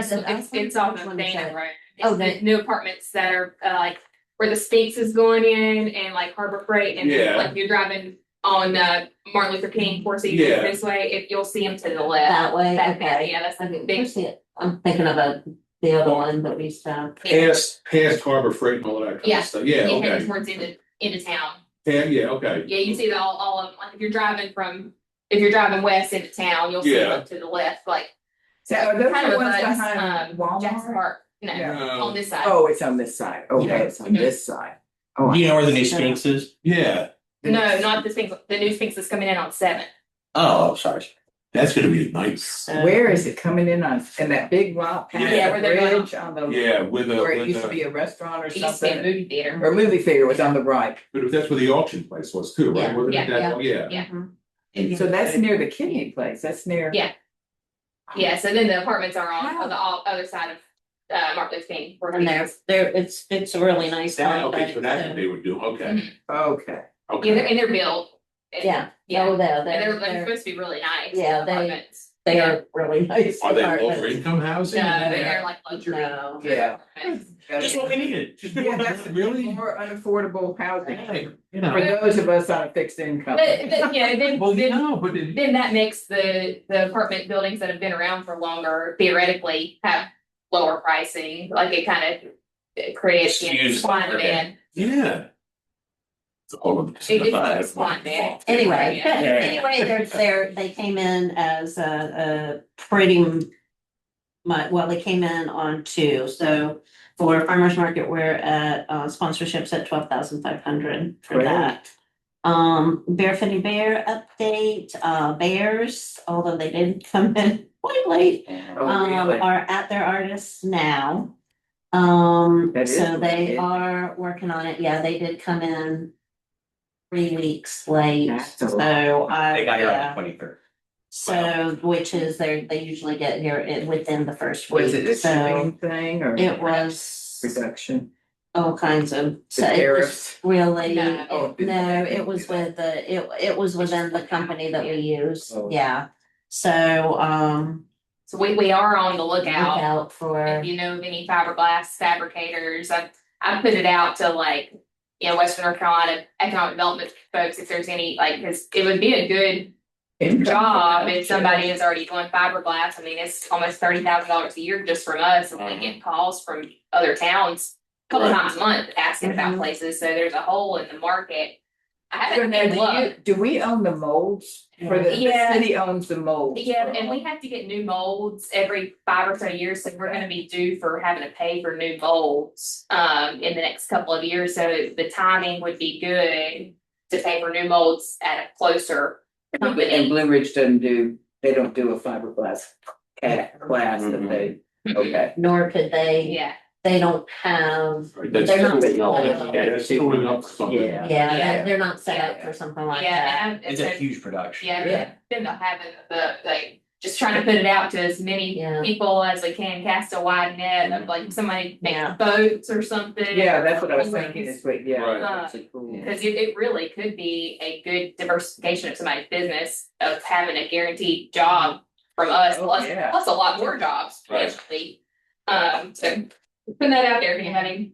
it's off of Dana Road. Oh, It's the new apartments that are like where the Sphinx is going in and like Harbor Freight and Yeah. like you're driving on Martin Luther King, Four Seasons Yeah. this way, if you'll see them to the left. That way, That- okay. Yeah, that's the big. There's the, I'm thinking of the other one that we saw. Past Harbor Freight and all that kind Yeah. of stuff. Yeah, You head okay. towards into town. Yeah, okay. Yeah, you see that all of them. Like if you're driving west into town, you'll see Yeah. them to the left, like So are those kind the of ones buzz, behind Jackson Walmart? Park. No, Yeah. on this side. Oh, it's on this side. Okay, Yeah. it's on this side. Oh, Do you know where the new Sphinx is? Yeah, No, not the Sphinx. The new Sphinx is coming in on 7th. Oh, sorry. that's gonna be nice. So- Where is it coming in on, in that big rock past Yeah, the where they're going. bridge on the, Yeah, with where it a, used to be a restaurant or It used to be a something? movie theater. Or movie theater was on the right. but that's where the auction place was too, right? Yeah, Wasn't it yeah, that- yeah. Yeah. Mhm. So that's near the kidney place. That's near. Yeah. Yeah, so then the apartments are on the other side of Martin Luther King. where And he they're, is. it's a really nice. That, complex, okay, so that's so- what they would do, okay, Mhm. Okay. Yeah, okay. and they're built. And- Yeah, Yeah. oh, And they're, they're supposed to be really nice. Yeah, apartments. they are really nice. Are they lower apartments. income No, housing? they're like luxury. No. Yeah. apartments. Just what we needed. Yeah, that's Really? more unaffordable housing Hey, you for know. those of us on a fixed income. But, yeah, Well, then no, but it, then that makes the apartment buildings that have been around for longer theoretically have lower pricing, like it kind of creates Skews supply and market. demand. yeah. It's all of It is supply and demand. Anyway, Yeah. anyway, they came in as a pretty much, well, they came in on 2, so for farmers market, we're at sponsorships at 12,500 for Great. that. Bear Fitty Bear update, Bears, although they did come in quite late, Oh, really? are at their artists now. That is So they late. are working on it. Yeah, they did come in 3 weeks late, That's a so They got here on the yeah. 23rd. So, which is they usually get here within the first Was it week, a so shipping thing or? it was Reduction? all kinds of. The So it was tariffs? really, No. Oh, no, it was with it was within the company that we use, Oh. yeah. So, So we are on the look lookout. out for, If you know of any fiberglass fabricators, I've put it out to like Western North Carolina economic development folks, if there's any, like, cause it would be a good job if somebody is already doing fiberglass. I mean, it's almost $30,000 a year just from us, and we get calls from other towns a couple Right. times a month asking about Mhm. places, so there's a hole in the market. I haven't even looked. Do we own the molds for the Yeah. city owns the molds? Yeah, for and we all- have to get new molds every 5 or so years, so we're gonna be due for having to pay for new molds in the next couple of years, so the timing would be good to pay for new molds at a closer And company. Blue Ridge they don't do a fiberglass class that they, okay. Nor could they, Yeah, they don't have, Right, that's They're not- that's going up for something. Yeah. yeah, they're not set up for something like that. yeah, and It's a huge production. yeah, Yeah. been having the, like, just trying to put it out to as many Yeah. people as we can, cast a wide net of like somebody Yeah. makes boats or something. Yeah, that's what I was thinking this week, yeah. Right. That's a cool- Because it really could be a good diversification of somebody's business of having a guaranteed job from us, Oh, plus, yeah. plus a lot more jobs Right. potentially. So putting that out there, if you have any,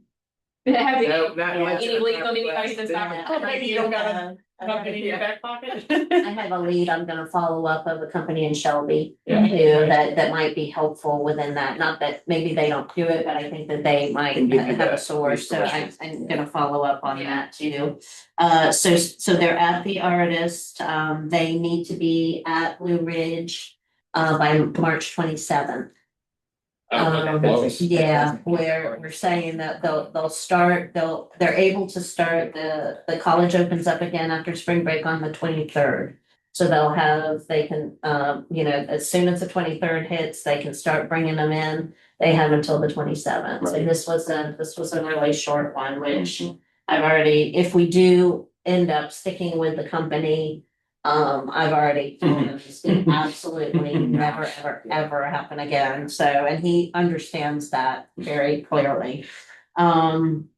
No, not unless any it's leads on anybody fiberglass, that's then- not. Maybe you don't got a company in your back pocket. I have a lead, I'm gonna follow up of a company in Shelby. Yeah. Too, that might be helpful within that, not that maybe they don't do it, but I think that they might Can give you have a the source, so resources. I'm gonna follow up on Yeah. that too. So they're at the artist, they need to be at Blue Ridge by March 27th. Yeah, we're saying that they're able to start, the college opens up again after spring break on the 23rd. So they can, as soon as the 23rd hits, they can start bringing them in. They have until the 27th. So Right. this was a really short one, which I've already, if we do end up sticking with the company, I've already told him it's gonna absolutely never, ever, ever happen again. So, and he understands that very clearly. And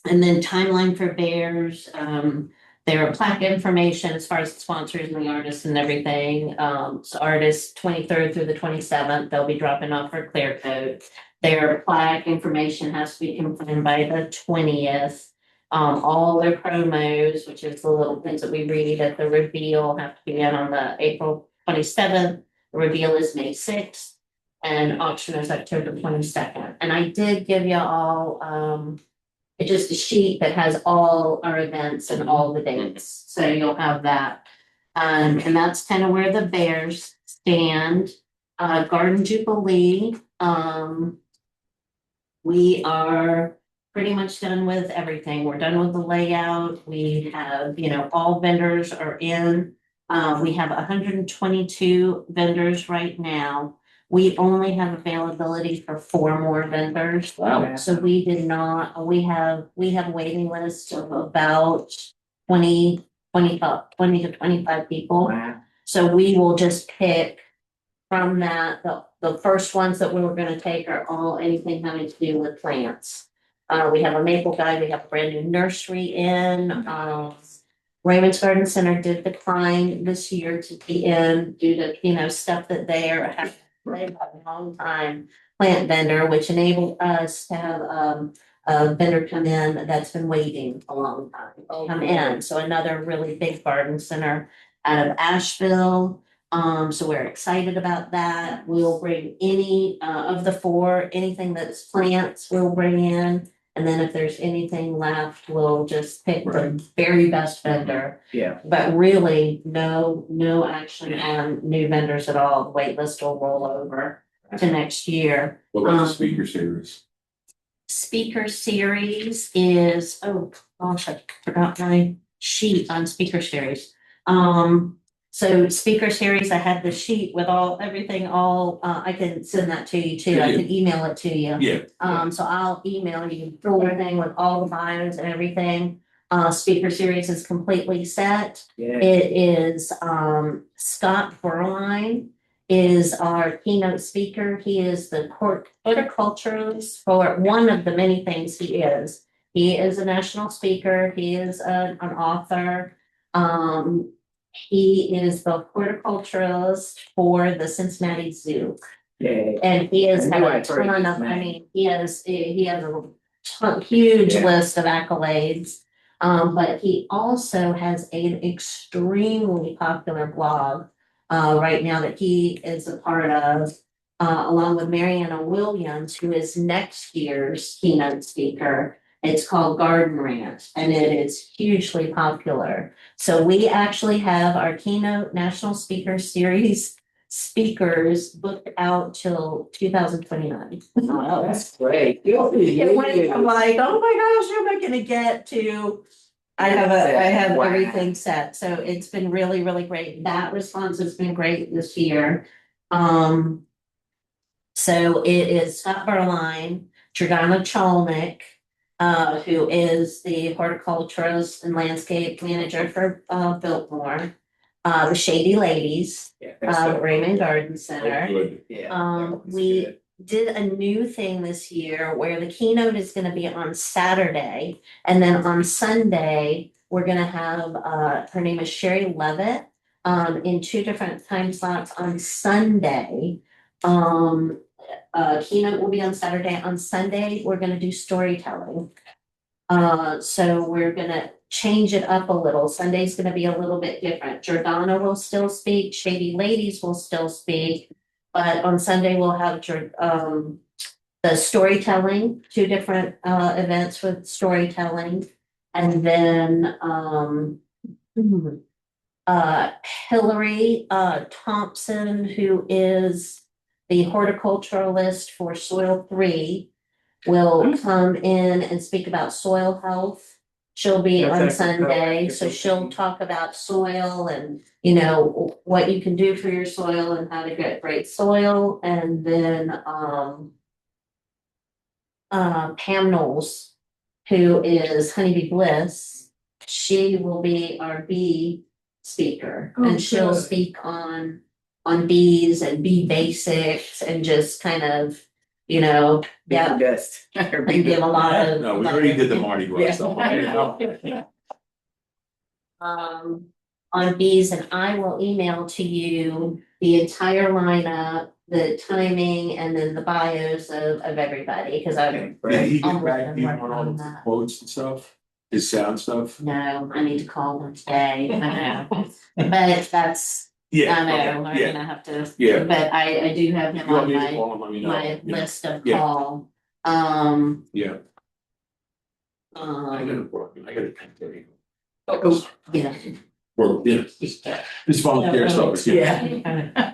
then timeline for bears, their plaque information as far as the sponsors and the artists and everything. So artists 23rd through the 27th, they'll be dropping off for clear coat. Their plaque information has to be completed by the 20th. All their promos, which is the little things that we read at the reveal, have to be in on the April 27th. The reveal is May 6th. And auction is October 22nd. And I did give you all, it's just a sheet that has all our events and all the dates, so you'll have that. And that's kind of where the bears stand. Garden Jubilee, we are pretty much done with everything. We're done with the layout. We have, all vendors are in. We have 122 vendors right now. We only have availability for 4 more vendors. Wow. So we have waiting lists of about 20 to 25 people. Wow. So we will just pick from that, the first ones that we were gonna take are all anything having to do with plants. We have a maple guy, we have a brand new nursery in, Raymond's Garden Center did decline this year to be in due to, stuff that they have a long time plant vendor, which enabled us to have, a vendor come in that's been waiting a long time, come in. So another really big garden center out of Asheville. So we're excited about that. We'll bring any, of the 4, anything that's plants, we'll bring in. And then if there's anything left, we'll just pick the very best vendor. Yeah. But really, no action on new vendors at all. The wait list will roll over to next year. What about the speaker series? Speaker series is, oh gosh, I forgot my sheet on speaker series. So speaker series, I have the sheet with everything, I can send that to you too. I can email it to you. Yeah. So I'll email you the whole thing with all the bios and everything. Speaker series is completely set. Yeah. It is, Scott Berline is our keynote speaker. He is the horticulturalist for one of the many things he is. He is a national speaker. He is an author. He is the horticulturalist for the Cincinnati Zoo. Yeah. And he has I had knew a I'd heard ton his of, name. he has a huge Yeah. list of accolades. But he also has an extremely popular blog right now that he is a part of, along with Mariana Williams, who is next year's keynote speaker. It's called Garden Rant, and it is hugely popular. So we actually have our keynote national speaker series speakers booked out till 2029. Oh, that's great. Good for It went you. from like, oh my gosh, who am I gonna get to? I have Wow. everything set, so it's been really, really great. That response has been great this year. So it is Scott Berline, Jordana Chalnick, who is the horticulturist and landscape manager for Biltmore. The Shady Ladies, Yeah, that's so Raymond cool. Garden Oh, Center. good. Yeah. that was We good. did a new thing this year where the keynote is gonna be on Saturday. And then on Sunday, we're gonna have, her name is Sherry Levitt, in two different time slots on Sunday. Keynote will be on Saturday. On Sunday, we're gonna do storytelling. So we're gonna change it up a little. Sunday's gonna be a little bit different. Jordana will still speak, Shady Ladies will still speak. But on Sunday, we'll have the storytelling, two different events with storytelling. And then Hillary Thompson, who is the horticulturalist for Soil 3, will come in and speak about soil health. She'll be That's on excellent. Sunday, so she'll talk about soil and, you know, what you can do for your soil and how to get great soil. And then Pam Knowles, who is Honeybee Bliss, she will be our bee speaker. Oh, And she'll good. speak on bees and bee basics and just kind of, you know, yeah, Dust. and give a lot of. No, we already did the Mardi Gras Yeah. stuff. On bees, and I will email to you the entire lineup, the timing, and then the bios of everybody, because I Did he I'll get work back to you on all on the that. quotes and stuff? His sound stuff? No, I need to call them today, I know, but that's, Yeah. I know, okay, I'm yeah. gonna have to, Yeah. but I do have him You want on me to my, call him, let me know. my Yeah. list of Yeah. call. Yeah, I gotta. Oh, Yeah. Well, yeah, it's volunteer stuff, yeah.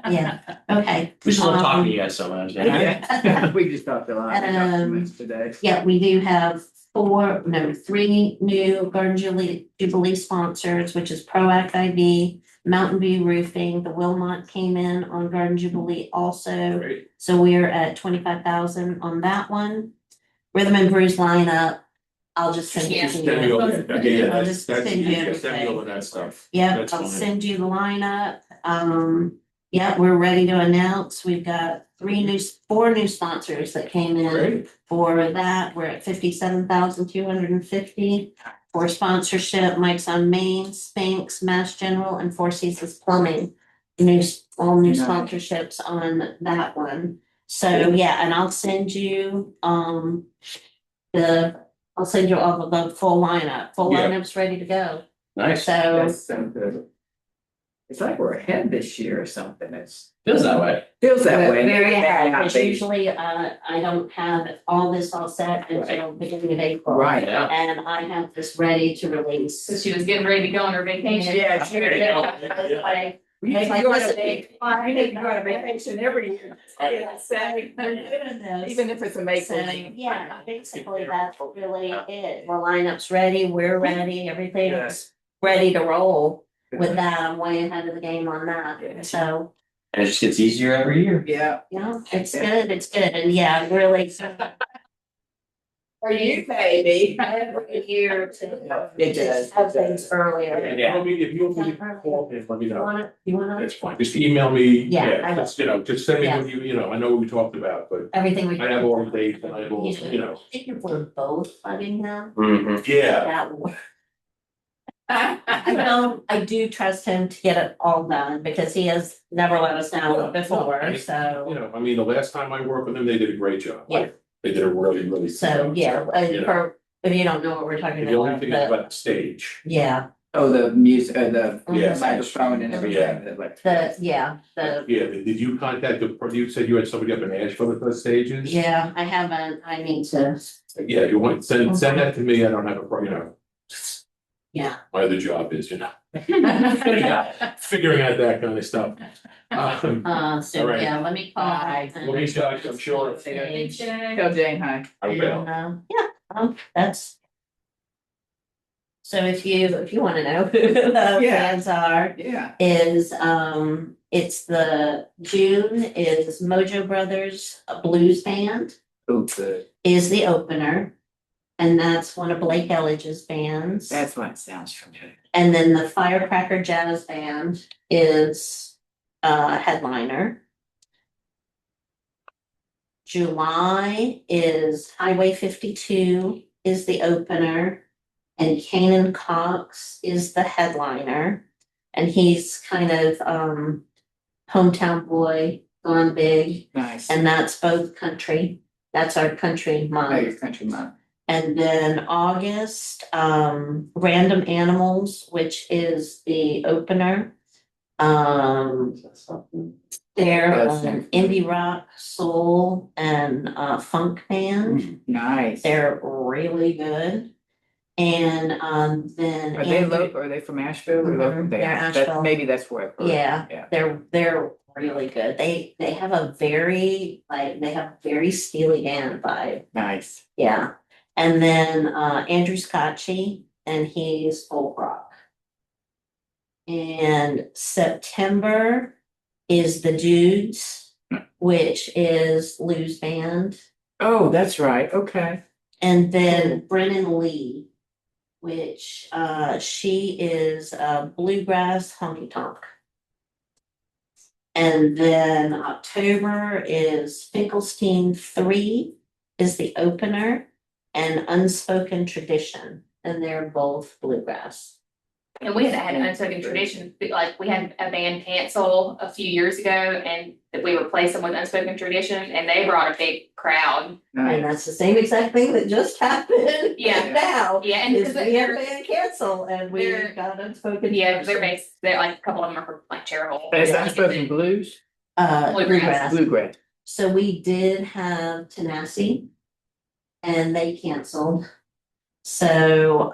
Yeah, okay. We just love talking to you guys so much. yeah. We just talked a lot about documents today. Yeah, we do have three new Garden Jubilee sponsors, which is Proact IV, Mountain View Roofing, the Wilmot came in on Garden Jubilee also. Great. So we're at 25,000 on that one. Rhythm and Brews lineup, I'll just send it to Send me you. all, yeah, I'll just that's, send you yeah, send me all everything. of that stuff. Yep, That's I'll fine. send you the lineup. Yeah, we're ready to announce. We've got four new sponsors that came in. Great, For that, we're at 57,250. For sponsorship, Mike's on Main, Spanx, Mass General, and Four Seasons Plumbing. All new Nice. sponsorships on that one. So, yeah, and I'll send you, I'll send you all of the full lineup. Full Yeah. lineup's ready to go. Nice. So, That's so good. It's like we're ahead this year or something. It's Feels that way. feels that way. very May happy, not because be. usually, I don't have all this all set until beginning of April. Right. Yeah. And I have this ready to release. So she was getting ready to go on her vacation. Yeah, sure. Like, We It's like, go on a listen, vac- we need to go on a vacation every year. Yeah, so, even if it's a make. So, yeah, basically that's really it. The lineup's ready, we're ready, everything's ready to roll. With that, I'm way ahead of the game on Yeah. that, so, And it just gets easier every year. Yeah. yeah, it's good, and yeah, really. For you, baby. Every year to It does. have things earlier. Yeah. If you want me to call me, let me You know. wanna, That's fine, just email me, Yeah, I yeah, will. just, just send me what you know, I know what we talked about, but everything we. I have all the dates and I have all, I think if we're both bugging them, Mm-hmm. yeah. that would. I do trust him to get it all done because he has never let us down before, so. I mean, the last time I worked with them, they did a great job. Yeah. They did a really, really. good So, job. yeah, You know. for if you don't know what we're talking If you only about, think about the stage. yeah, Oh, the music, the Yeah. microphone and everything. the, Yeah, did you contact you said you had somebody up in Asheville at those stages? yeah, I haven't, I need to, Yeah, if you want, send that to me, I don't have a problem, yeah. my other job is, figuring out that kind of stuff. So, All right. yeah, let me call. Bye. and- We'll reach out, I'm sure. Thanks, Jay. Tell Jane hi. I will. And, yeah, that's. So if you wanna know who the Yeah. fans are, Yeah. is, it's the June is Mojo Brothers Blues Band Oh, good. is the opener. And that's one of Blake Elledge's bands. That's why it sounds familiar. And then the Firecracker Jazz Band is headliner. July is Highway 52 is the opener. And Kanan Cox is the headliner. And he's kind of hometown boy, gone big. Nice. And that's both country. That's our country Oh, your month. country mom. And then August, Random Animals, which is the opener. They're That's an nice. indie rock, soul, and funk band. Nice. They're really good. And then Are they Andrew- local? Are they from Asheville or local? Mhm, They they're are. Asheville. Maybe that's where. I've heard. Yeah, Yeah. they're really good. They have a very they have very Steely Dan vibe. Nice. Yeah. And then Andrew Scotchy, and he's folk rock. And September is the Dudes, which is Lou's band. Oh, that's right. Okay. And then Brennan Lee, which she is bluegrass honky tonk. And then October is Finkelstein 3 is the opener, and Unspoken Tradition, and they're both bluegrass. And we had unspoken tradition, like we had a band cancel a few years ago and we replaced them with unspoken tradition and they brought a big crowd. And Nice. that's the same exact thing that just happened. Yeah. Now, Yeah, and is because we had a they're, band cancel and we they're- got Unspoken. yeah, 'cause they're Tradition. based, they're like a couple of them are from like Cherhole. Is Yeah. that spoken blues? Bluegrass. Bluegrass. Bluegrass. So we did have Tenacity. And they canceled. So,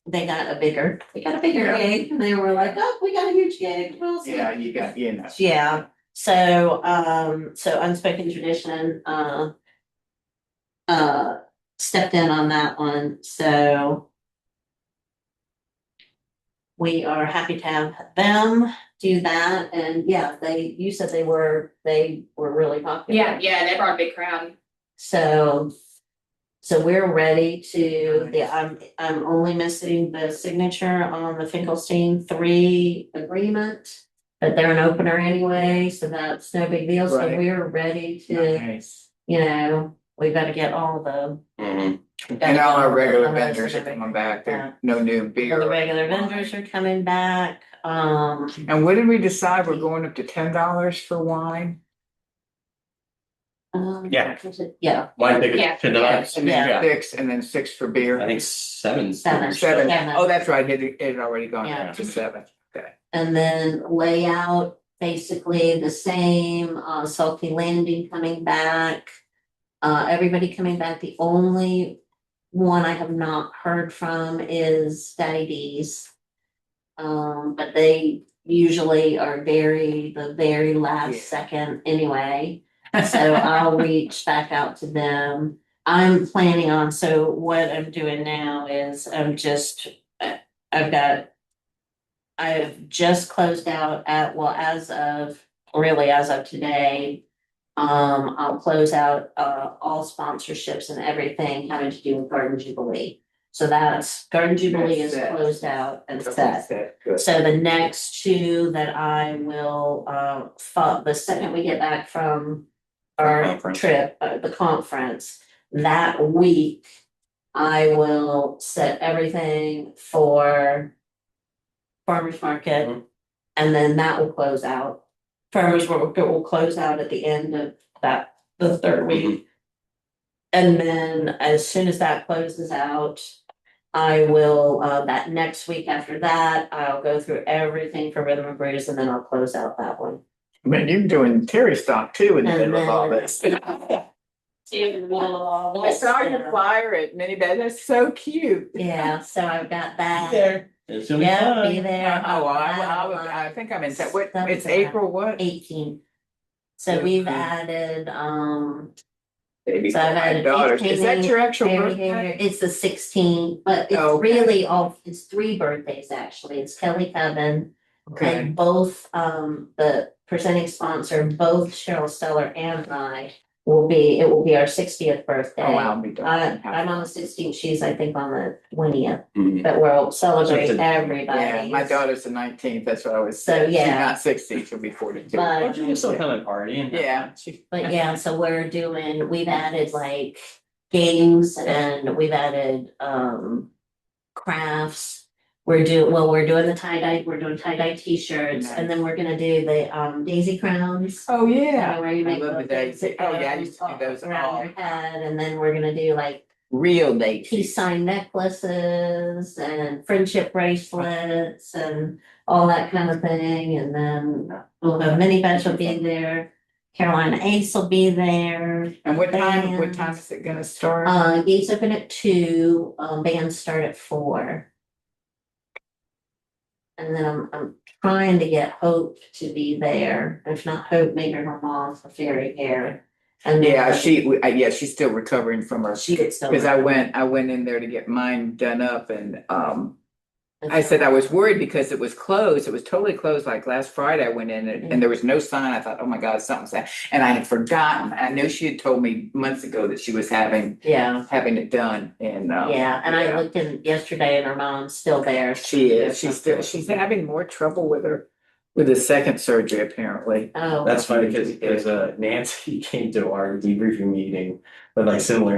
they got a bigger Yeah. gig, and they were like, oh, we got a huge gig, we'll see. Yeah, you got, you know. Yeah, so, so Unspoken Tradition, stepped in on that one, so. We are happy to have them do that, and yeah, you said they were really popular. Yeah, they brought a big crowd. So we're ready to, I'm only missing the signature on the Finkelstein 3 agreement. But they're an opener anyway, so that's no big deal, so Right. we're ready to, Nice. we gotta get all the. Mhm. And all our regular all vendors are the- coming back. There, no new All beer. the regular vendors are coming back, And what did we decide? We're going up to $10 for wine? Yeah. Yeah, Wine tickets Yeah. to the night. And then Yeah. 6, and then 6 for beer? I think seven. Seven. 7. Seven. Oh, that's right. It had already gone Yeah. down to 7. Okay. and then layout, basically the same, Salty Landing coming back. Everybody coming back, the only one I have not heard from is Daddy D's. But they usually are the very last Yeah. second anyway, so I'll reach back out to them. I'm planning on, so what I'm doing now is I've just closed out as of today. I'll close out all sponsorships and everything having to do with Garden Jubilee. So that's Garden Jubilee is That's set. closed out and Okay, set. good. So the next two that I will, the second we get back from our Conference. trip, the conference, that week, I will set everything for farmer's market, Mhm. and then that will close out. Farmer's market will close out at the end of the third week. And then as soon as that closes out, I will, that next week after that, I'll go through everything for Rhythm and Brews and then I'll close out that one. Man, you're doing Terry stock too in the And middle of all then- this. I saw your flyer at Mini Bed, that's so cute. Yeah, so I've got that. There. It's gonna be Yeah, fun. be there. Oh, I think I'm in, what, it's April what? 18. So we've added, Baby So I've my added daughter, is that 18, your actual Very birthday? good. It's the 16th, but it's Oh, okay. really it's 3 birthdays actually. It's Kelly Coven. Okay, And both, the presenting sponsor, both Cheryl Stellar and I it will be our 60th birthday. oh, I'll be done. I'm on the 16th, she's I think on the 20th, Mhm. but we'll celebrate So it's everybody. Yeah, my daughter's the 19th, that's what I was So, saying, she's yeah. not 60, she'll be 42. But- But you can still come and party and. Yeah, she, But yeah, so we've added like games and we've added crafts. We're doing the tie-dye, we're doing tie-dye t-shirts and then we're gonna do the daisy crowns. oh, yeah, Where you I make love the little daisy, oh, yeah, I used to do crowns those around all, your head, and then we're gonna do like real daisy. peace sign necklaces and friendship bracelets and all that kind of thing, and then we'll have Mini Batch will be there. Carolina Ace will be there. And what time is it gonna start? Gates open at 2, bands start at 4. And then I'm trying to get Hope to be there, if not Hope, maybe her mom for Fairy Hair. And then- Yeah, she's still recovering from her, She gets still. cause I went in there to get mine done up and, I said I was worried because it was closed. It was totally closed. Like last Friday, I went in and there was no sign. I thought, oh my God, something's that. And I had forgotten. I know she had told me months ago that she was having Yeah, it done and, yeah, and I yeah. looked in yesterday and her mom's still there. She is. She's having more trouble with the second surgery apparently. Oh. That's funny because Nancy came to our debriefing meeting with like similar